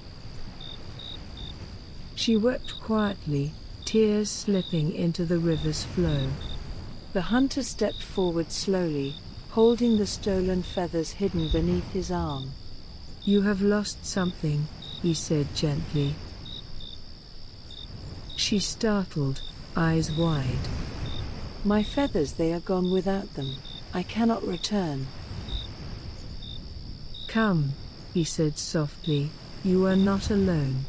She wept quietly, tears slipping into the river's flow. The hunter stepped forward slowly, holding the stolen feathers hidden beneath his arm. "You have lost something," he said gently. She startled, eyes wide. "My feathers, they are gone without them. I cannot return." "Come," he said softly, "you are not alone."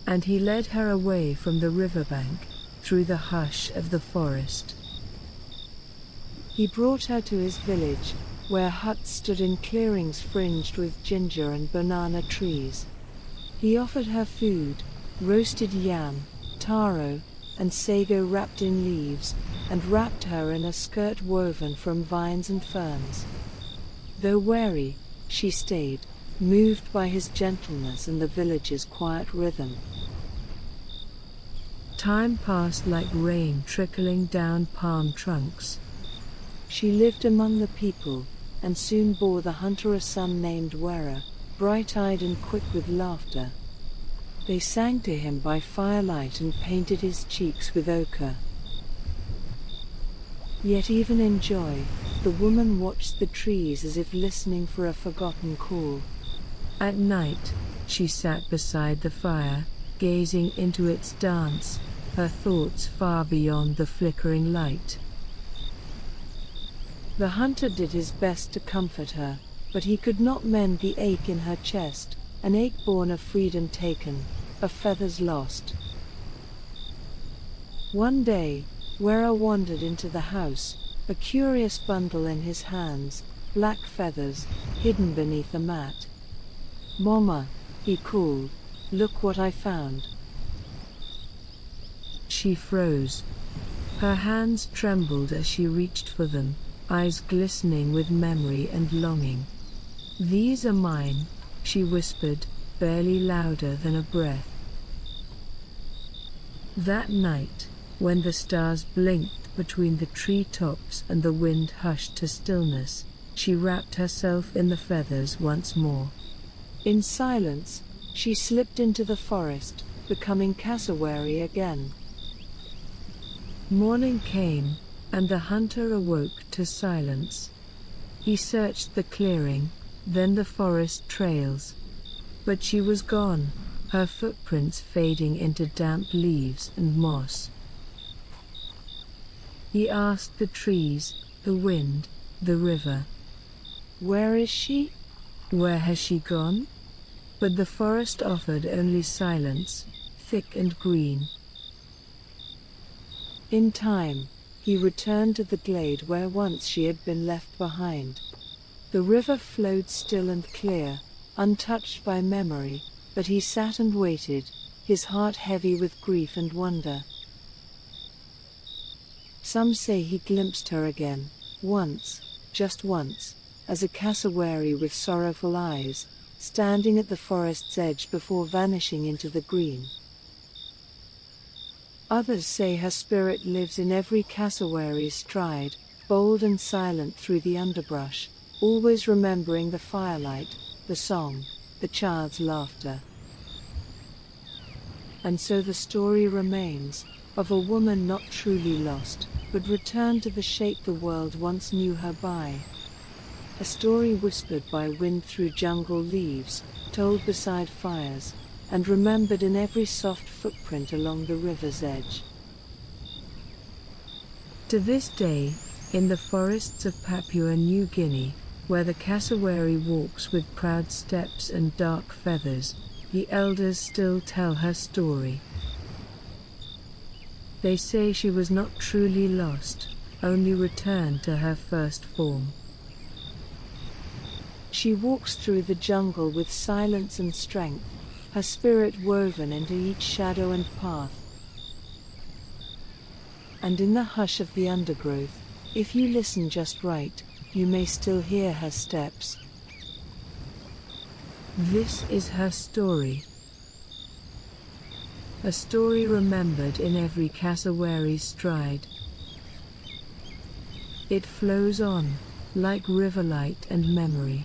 And he led her away from the riverbank, through the hush of the forest. He brought her to his village, where huts stood in clearings fringed with ginger and banana trees. He offered her food, roasted yam, taro, and sago wrapped in leaves, and wrapped her in a skirt woven from vines and ferns. Though wary, she stayed, moved by his gentleness and the village's quiet rhythm. Time passed like rain trickling down palm trunks. She lived among the people, and soon bore the hunter a son named Wera, bright-eyed and quick with laughter. They sang to him by firelight and painted his cheeks with ochre. Yet even in joy, the woman watched the trees as if listening for a forgotten call. At night, she sat beside the fire, gazing into its dance, her thoughts far beyond the flickering light. The hunter did his best to comfort her, but he could not mend the ache in her chest, an ache born of freedom taken, of feathers lost. One day, Wera wandered into the house, a curious bundle in his hands, black feathers, hidden beneath a mat. "Mama," he called, "look what I found." She froze. Her hands trembled as she reached for them, eyes glistening with memory and longing. "These are mine," she whispered, barely louder than a breath. That night, when the stars blinked between the treetops and the wind hushed to stillness, she wrapped herself in the feathers once more. In silence, she slipped into the forest, becoming cassowary again. Morning came, and the hunter awoke to silence. He searched the clearing, then the forest trails. But she was gone, her footprints fading into damp leaves and moss. He asked the trees, the wind, the river. "Where is she? Where has she gone?" But the forest offered only silence, thick and green. In time, he returned to the glade where once she had been left behind. The river flowed still and clear, untouched by memory, but he sat and waited, his heart heavy with grief and wonder. Some say he glimpsed her again, once, just once, as a cassowary with sorrowful eyes, standing at the forest's edge before vanishing into the green. Others say her spirit lives in every cassowary's stride, bold and silent through the underbrush, always remembering the firelight, the song, the child's laughter. And so the story remains, of a woman not truly lost, but returned to the shape the world once knew her by. A story whispered by wind through jungle leaves, told beside fires, and remembered in every soft footprint along the river's edge. To this day, in the forests of Papua New Guinea, where the cassowary walks with proud steps and dark feathers, the elders still tell her story. They say she was not truly lost, only returned to her first form. She walks through the jungle with silence and strength, her spirit woven into each shadow and path. And in the hush of the undergrowth, if you listen just right, you may still hear her steps. This is her story. A story remembered in every cassowary's stride. It flows on, like river light and memory.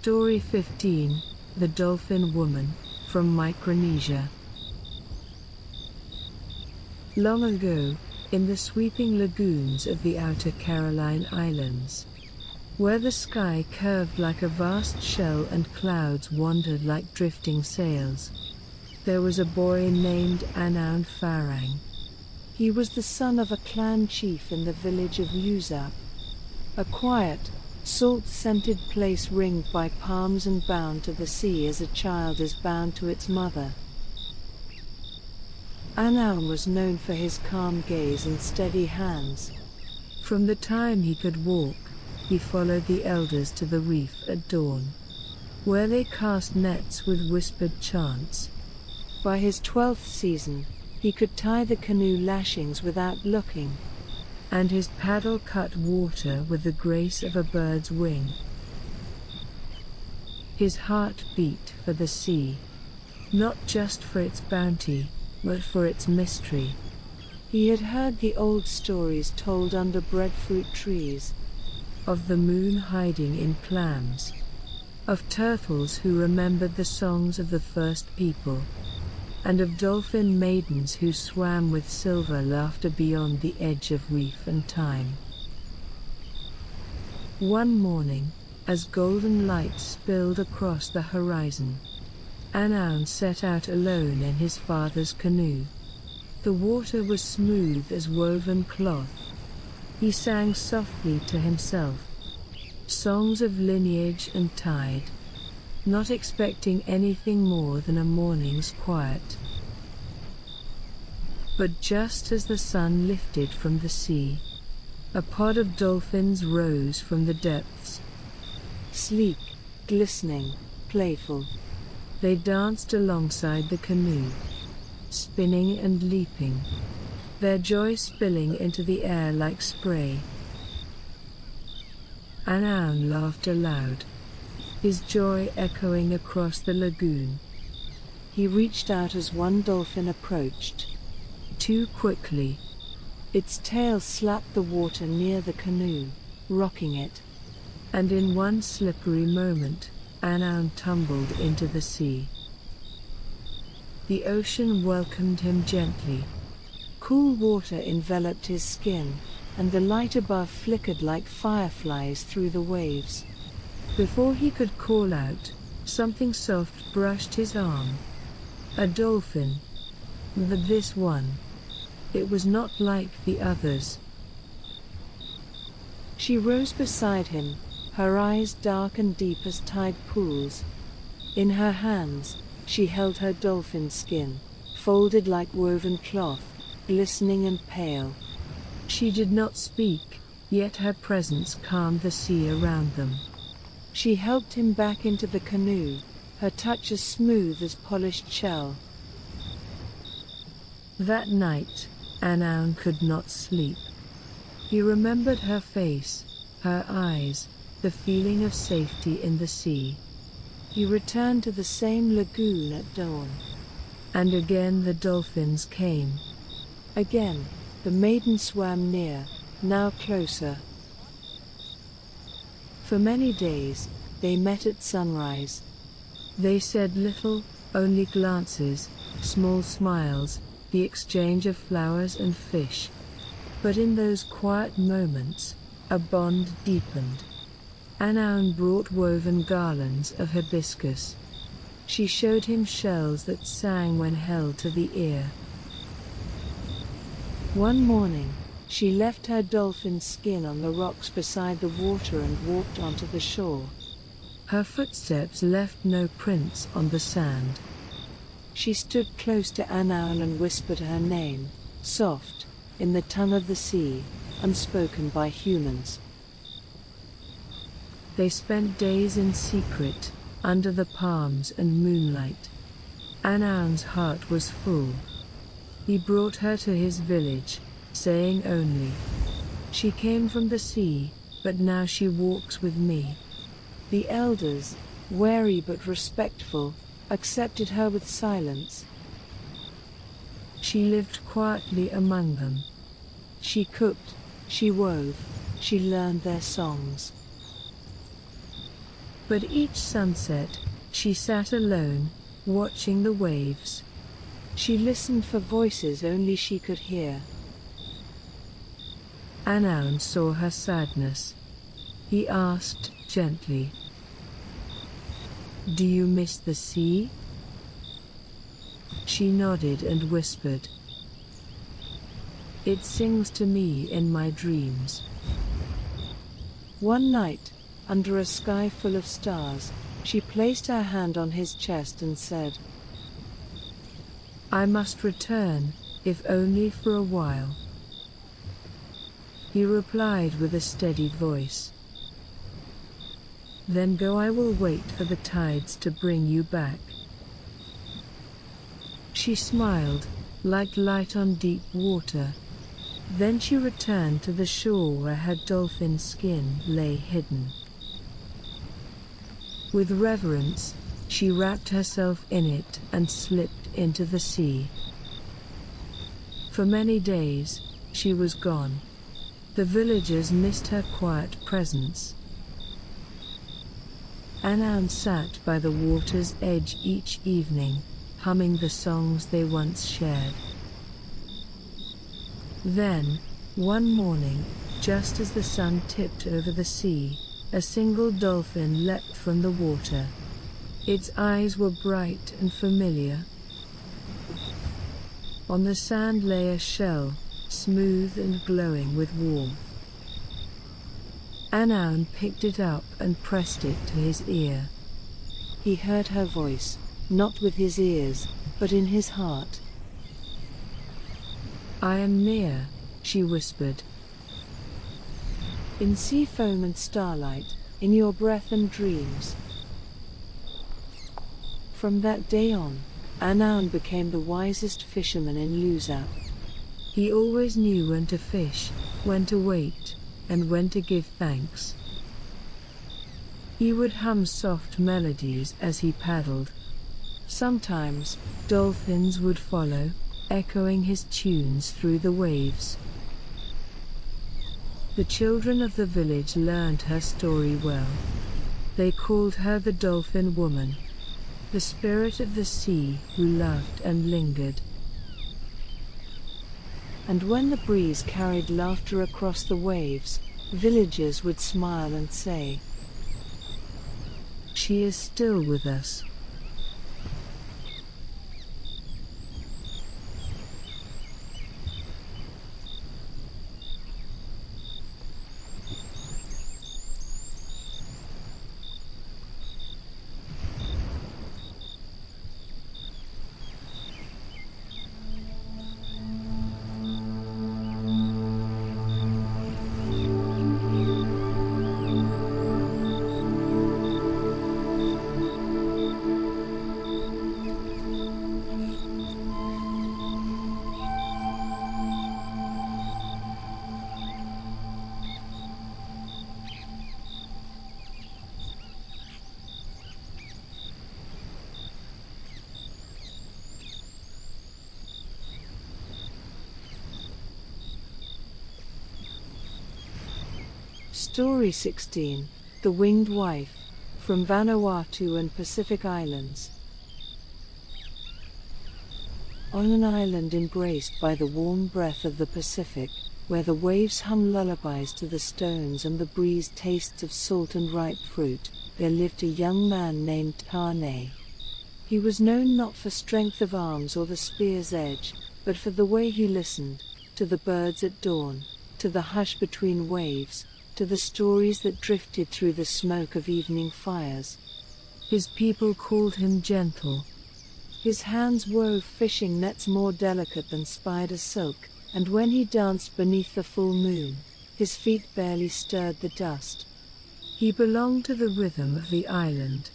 Story 15, The Dolphin Woman, from Micronesia. Long ago, in the sweeping lagoons of the Outer Caroline Islands, where the sky curved like a vast shell and clouds wandered like drifting sails, there was a boy named Anuenue. He was the son of a clan chief in the village of Uzap, a quiet, salt-scented place ringed by palms and bound to the sea as a child is bound to its mother. Anuenue was known for his calm gaze and steady hands. From the time he could walk, he followed the elders to the reef at dawn, where they cast nets with whispered chants. By his 12th season, he could tie the canoe lashings without looking, and his paddle cut water with the grace of a bird's wing. His heart beat for the sea, not just for its bounty, but for its mystery. He had heard the old stories told under breadfruit trees, of the moon hiding in clams, of turtles who remembered the songs of the first people, and of dolphin maidens who swam with silver laughter beyond the edge of reef and time. One morning, as golden light spilled across the horizon, Anuenue set out alone in his father's canoe. The water was smooth as woven cloth. He sang softly to himself, songs of lineage and tide, not expecting anything more than a morning's quiet. But just as the sun lifted from the sea, a pod of dolphins rose from the depths. Sleek, glistening, playful, they danced alongside the canoe, spinning and leaping, their joy spilling into the air like spray. Anuenue laughed aloud, his joy echoing across the lagoon. He reached out as one dolphin approached. Too quickly. Its tail slapped the water near the canoe, rocking it. And in one slippery moment, Anuenue tumbled into the sea. The ocean welcomed him gently. Cool water enveloped his skin, and the light above flickered like fireflies through the waves. Before he could call out, something soft brushed his arm. A dolphin. This one. It was not like the others. She rose beside him, her eyes dark and deep as tide pools. In her hands, she held her dolphin skin, folded like woven cloth, glistening and pale. She did not speak, yet her presence calmed the sea around them. She helped him back into the canoe, her touch as smooth as polished shell. That night, Anuenue could not sleep. He remembered her face, her eyes, the feeling of safety in the sea. He returned to the same lagoon at dawn. And again the dolphins came. Again, the maiden swam near, now closer. For many days, they met at sunrise. They said little, only glances, small smiles, the exchange of flowers and fish. But in those quiet moments, a bond deepened. Anuenue brought woven garlands of hibiscus. She showed him shells that sang when held to the ear. One morning, she left her dolphin skin on the rocks beside the water and walked onto the shore. Her footsteps left no prints on the sand. She stood close to Anuenue and whispered her name, soft, in the tongue of the sea, unspoken by humans. They spent days in secret, under the palms and moonlight. Anuenue's heart was full. He brought her to his village, saying only, "She came from the sea, but now she walks with me." The elders, wary but respectful, accepted her with silence. She lived quietly among them. She cooked, she wove, she learned their songs. But each sunset, she sat alone, watching the waves. She listened for voices only she could hear. Anuenue saw her sadness. He asked gently, "Do you miss the sea?" She nodded and whispered, "It sings to me in my dreams." One night, under a sky full of stars, she placed her hand on his chest and said, "I must return, if only for a while." He replied with a steadied voice, "Then go, I will wait for the tides to bring you back." She smiled, like light on deep water. Then she returned to the shore where her dolphin skin lay hidden. With reverence, she wrapped herself in it and slipped into the sea. For many days, she was gone. The villagers missed her quiet presence. Anuenue sat by the water's edge each evening, humming the songs they once shared. Then, one morning, just as the sun tipped over the sea, a single dolphin leapt from the water. Its eyes were bright and familiar. On the sand lay a shell, smooth and glowing with warmth. Anuenue picked it up and pressed it to his ear. He heard her voice, not with his ears, but in his heart. "I am near," she whispered. "In sea foam and starlight, in your breath and dreams." From that day on, Anuenue became the wisest fisherman in Lusa. He always knew when to fish, when to wait, and when to give thanks. He would hum soft melodies as he paddled, Sometimes, dolphins would follow, echoing his tunes through the waves. The children of the village learned her story well. They called her the Dolphin Woman, the spirit of the sea who loved and lingered. And when the breeze carried laughter across the waves, villagers would smile and say, "She is still with us." Story 16, The Winged Wife, from Vanuatu and Pacific Islands. On an island embraced by the warm breath of the Pacific, where the waves hum lullabies to the stones and the breeze tastes of salt and ripe fruit, there lived a young man named Tane. He was known not for strength of arms or the spear's edge, but for the way he listened, to the birds at dawn, to the hush between waves, to the stories that drifted through the smoke of evening fires. His people called him gentle. His hands wove fishing nets more delicate than spider silk, and when he danced beneath the full moon, his feet barely stirred the dust. He belonged to the rhythm of the island.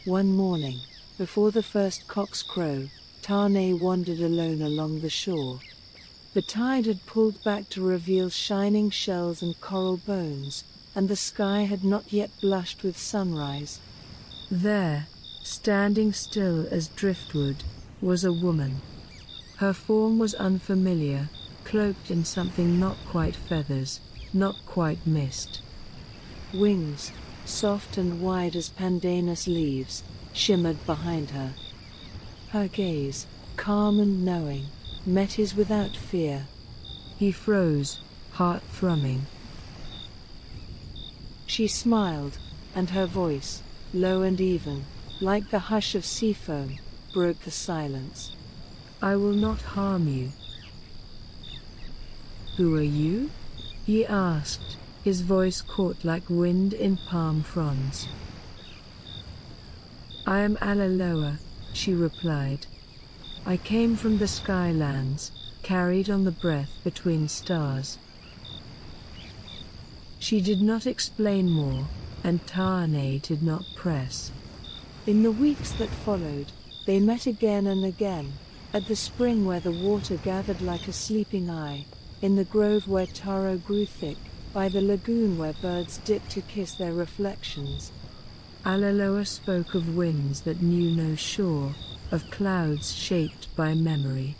One morning, before the first cocks crow, Tane wandered alone along the shore. The tide had pulled back to reveal shining shells and coral bones, and the sky had not yet blushed with sunrise. There, standing still as driftwood, was a woman. Her form was unfamiliar, cloaked in something not quite feathers, not quite mist. Wings, soft and wide as pandanus leaves, shimmered behind her. Her gaze, calm and knowing, met his without fear. He froze, heart thrumming. She smiled, and her voice, low and even, like the hush of sea foam, broke the silence. "I will not harm you." "Who are you?" he asked, his voice caught like wind in palm fronds. "I am Aotearoa," she replied. "I came from the skylands, carried on the breath between stars." She did not explain more, and Tane did not press. In the weeks that followed, they met again and again, at the spring where the water gathered like a sleeping eye, in the grove where taro grew thick, by the lagoon where birds dipped to kiss their reflections. Aotearoa spoke of winds that knew no shore, of clouds shaped by memory.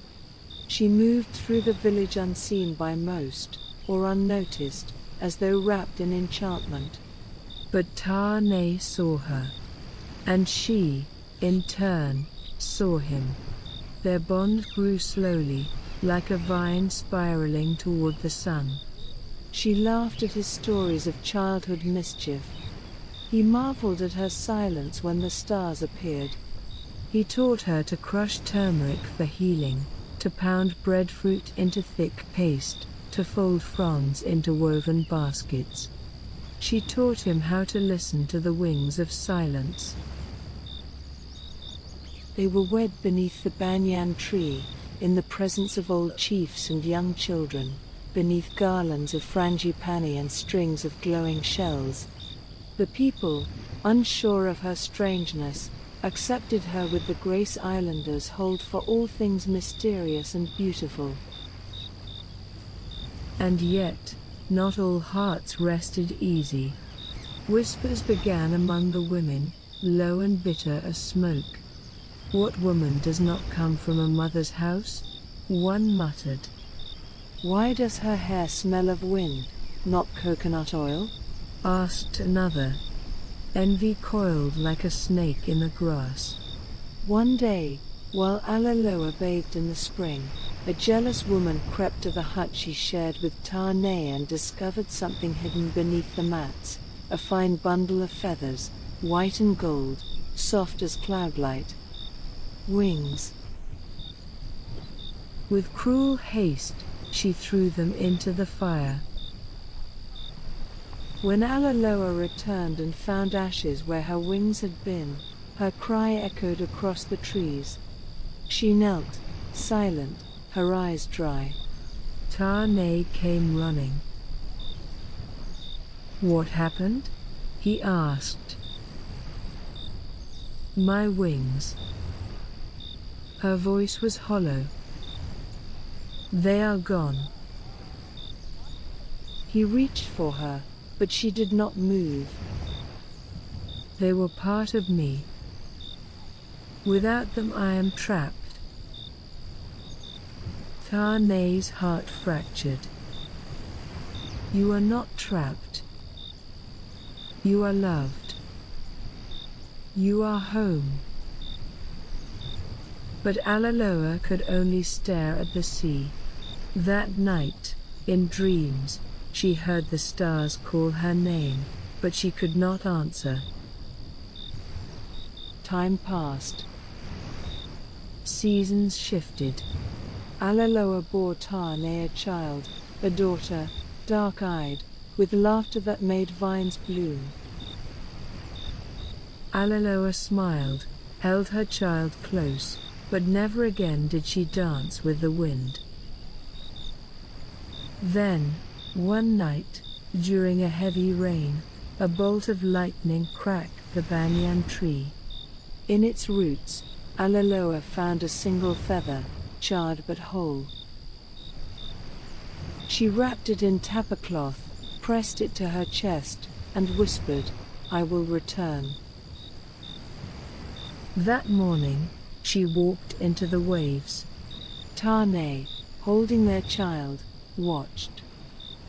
She moved through the village unseen by most, or unnoticed, as though wrapped in enchantment. But Tane saw her, and she, in turn, saw him. Their bond grew slowly, like a vine spiraling toward the sun. She laughed at his stories of childhood mischief. He marveled at her silence when the stars appeared. He taught her to crush turmeric for healing, to pound breadfruit into thick paste, to fold fronds into woven baskets. She taught him how to listen to the wings of silence. They were wed beneath the banyan tree, in the presence of old chiefs and young children, beneath garlands of frangipani and strings of glowing shells. The people, unsure of her strangeness, accepted her with the grace islanders hold for all things mysterious and beautiful. And yet, not all hearts rested easy. Whispers began among the women, low and bitter as smoke. What woman does not come from a mother's house? One muttered. Why does her hair smell of wind, not coconut oil? Asked another. Envy coiled like a snake in the grass. One day, while Alaloa bathed in the spring, a jealous woman crept to the hut she shared with Tānei and discovered something hidden beneath the mats, a fine bundle of feathers, white and gold, soft as cloudlight. Wings. With cruel haste, she threw them into the fire. When Alaloa returned and found ashes where her wings had been, her cry echoed across the trees. She knelt, silent, her eyes dry. Tānei came running. What happened? He asked. My wings. Her voice was hollow. They are gone. He reached for her, but she did not move. They were part of me. Without them I am trapped. Tānei's heart fractured. You are not trapped. You are loved. You are home. But Alaloa could only stare at the sea. That night, in dreams, she heard the stars call her name, but she could not answer. Time passed. Seasons shifted. Alaloa bore Tānei a child, a daughter, dark-eyed, with laughter that made vines bloom. Alaloa smiled, held her child close, but never again did she dance with the wind. Then, one night, during a heavy rain, a bolt of lightning cracked the banyan tree. In its roots, Alaloa found a single feather, charred but whole. She wrapped it in tapa cloth, pressed it to her chest, and whispered, I will return. That morning, she walked into the waves. Tānei, holding their child, watched.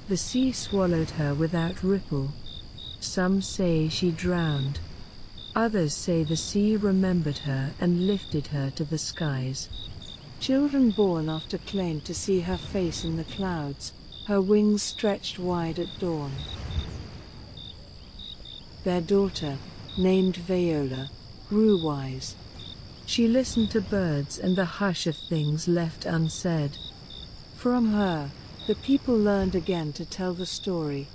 The sea swallowed her without ripple. Some say she drowned. Others say the sea remembered her and lifted her to the skies. Children born after claimed to see her face in the clouds, her wings stretched wide at dawn. Their daughter, named Viola, grew wise. She listened to birds and the hush of things left unsaid. From her, the people learned again to tell the story.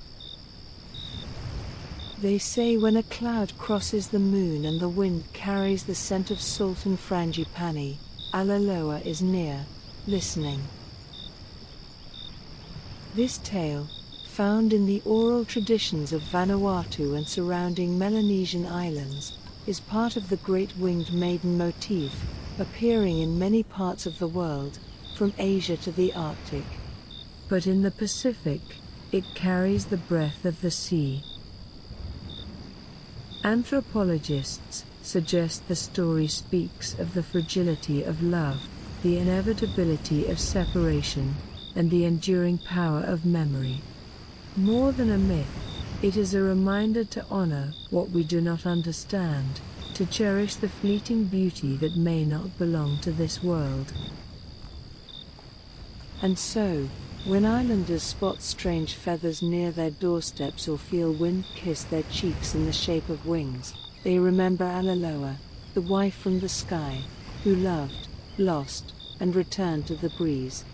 They say when a cloud crosses the moon and the wind carries the scent of salt and frangipani, Alaloa is near, listening. This tale, found in the oral traditions of Vanuatu and surrounding Melanesian islands, is part of the great winged maiden motif, appearing in many parts of the world, from Asia to the Arctic. But in the Pacific, it carries the breath of the sea. Anthropologists suggest the story speaks of the fragility of love, the inevitability of separation, and the enduring power of memory. More than a myth, it is a reminder to honor what we do not understand, to cherish the fleeting beauty that may not belong to this world. And so, when islanders spot strange feathers near their doorsteps or feel wind kiss their cheeks in the shape of wings, they remember Alaloa, the wife from the sky, who loved, lost, and returned to the breeze.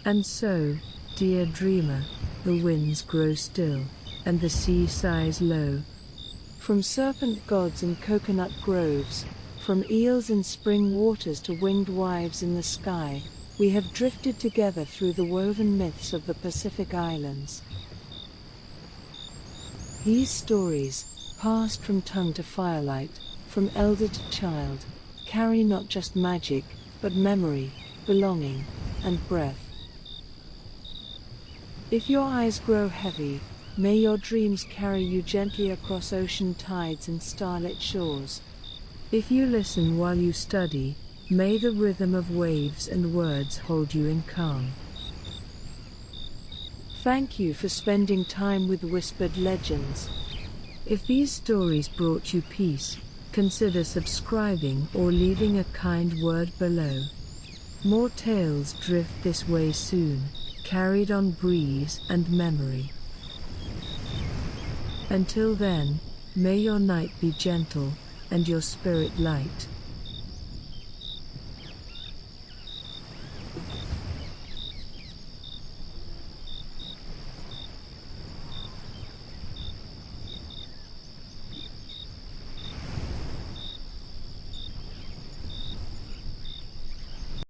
And so, dear dreamer, the winds grow still, and the sea sighs low. From serpent gods in coconut groves, from eels in spring waters to winged wives in the sky, we have drifted together through the woven myths of the Pacific Islands. These stories, passed from tongue to firelight, from elder to child, carry not just magic, but memory, belonging, and breath. If your eyes grow heavy, may your dreams carry you gently across ocean tides and starlit shores. If you listen while you study, may the rhythm of waves and words hold you in calm. Thank you for spending time with Whispered Legends. If these stories brought you peace, consider subscribing or leaving a kind word below. More tales drift this way soon, carried on breeze and memory. Until then, may your night be gentle, and your spirit light.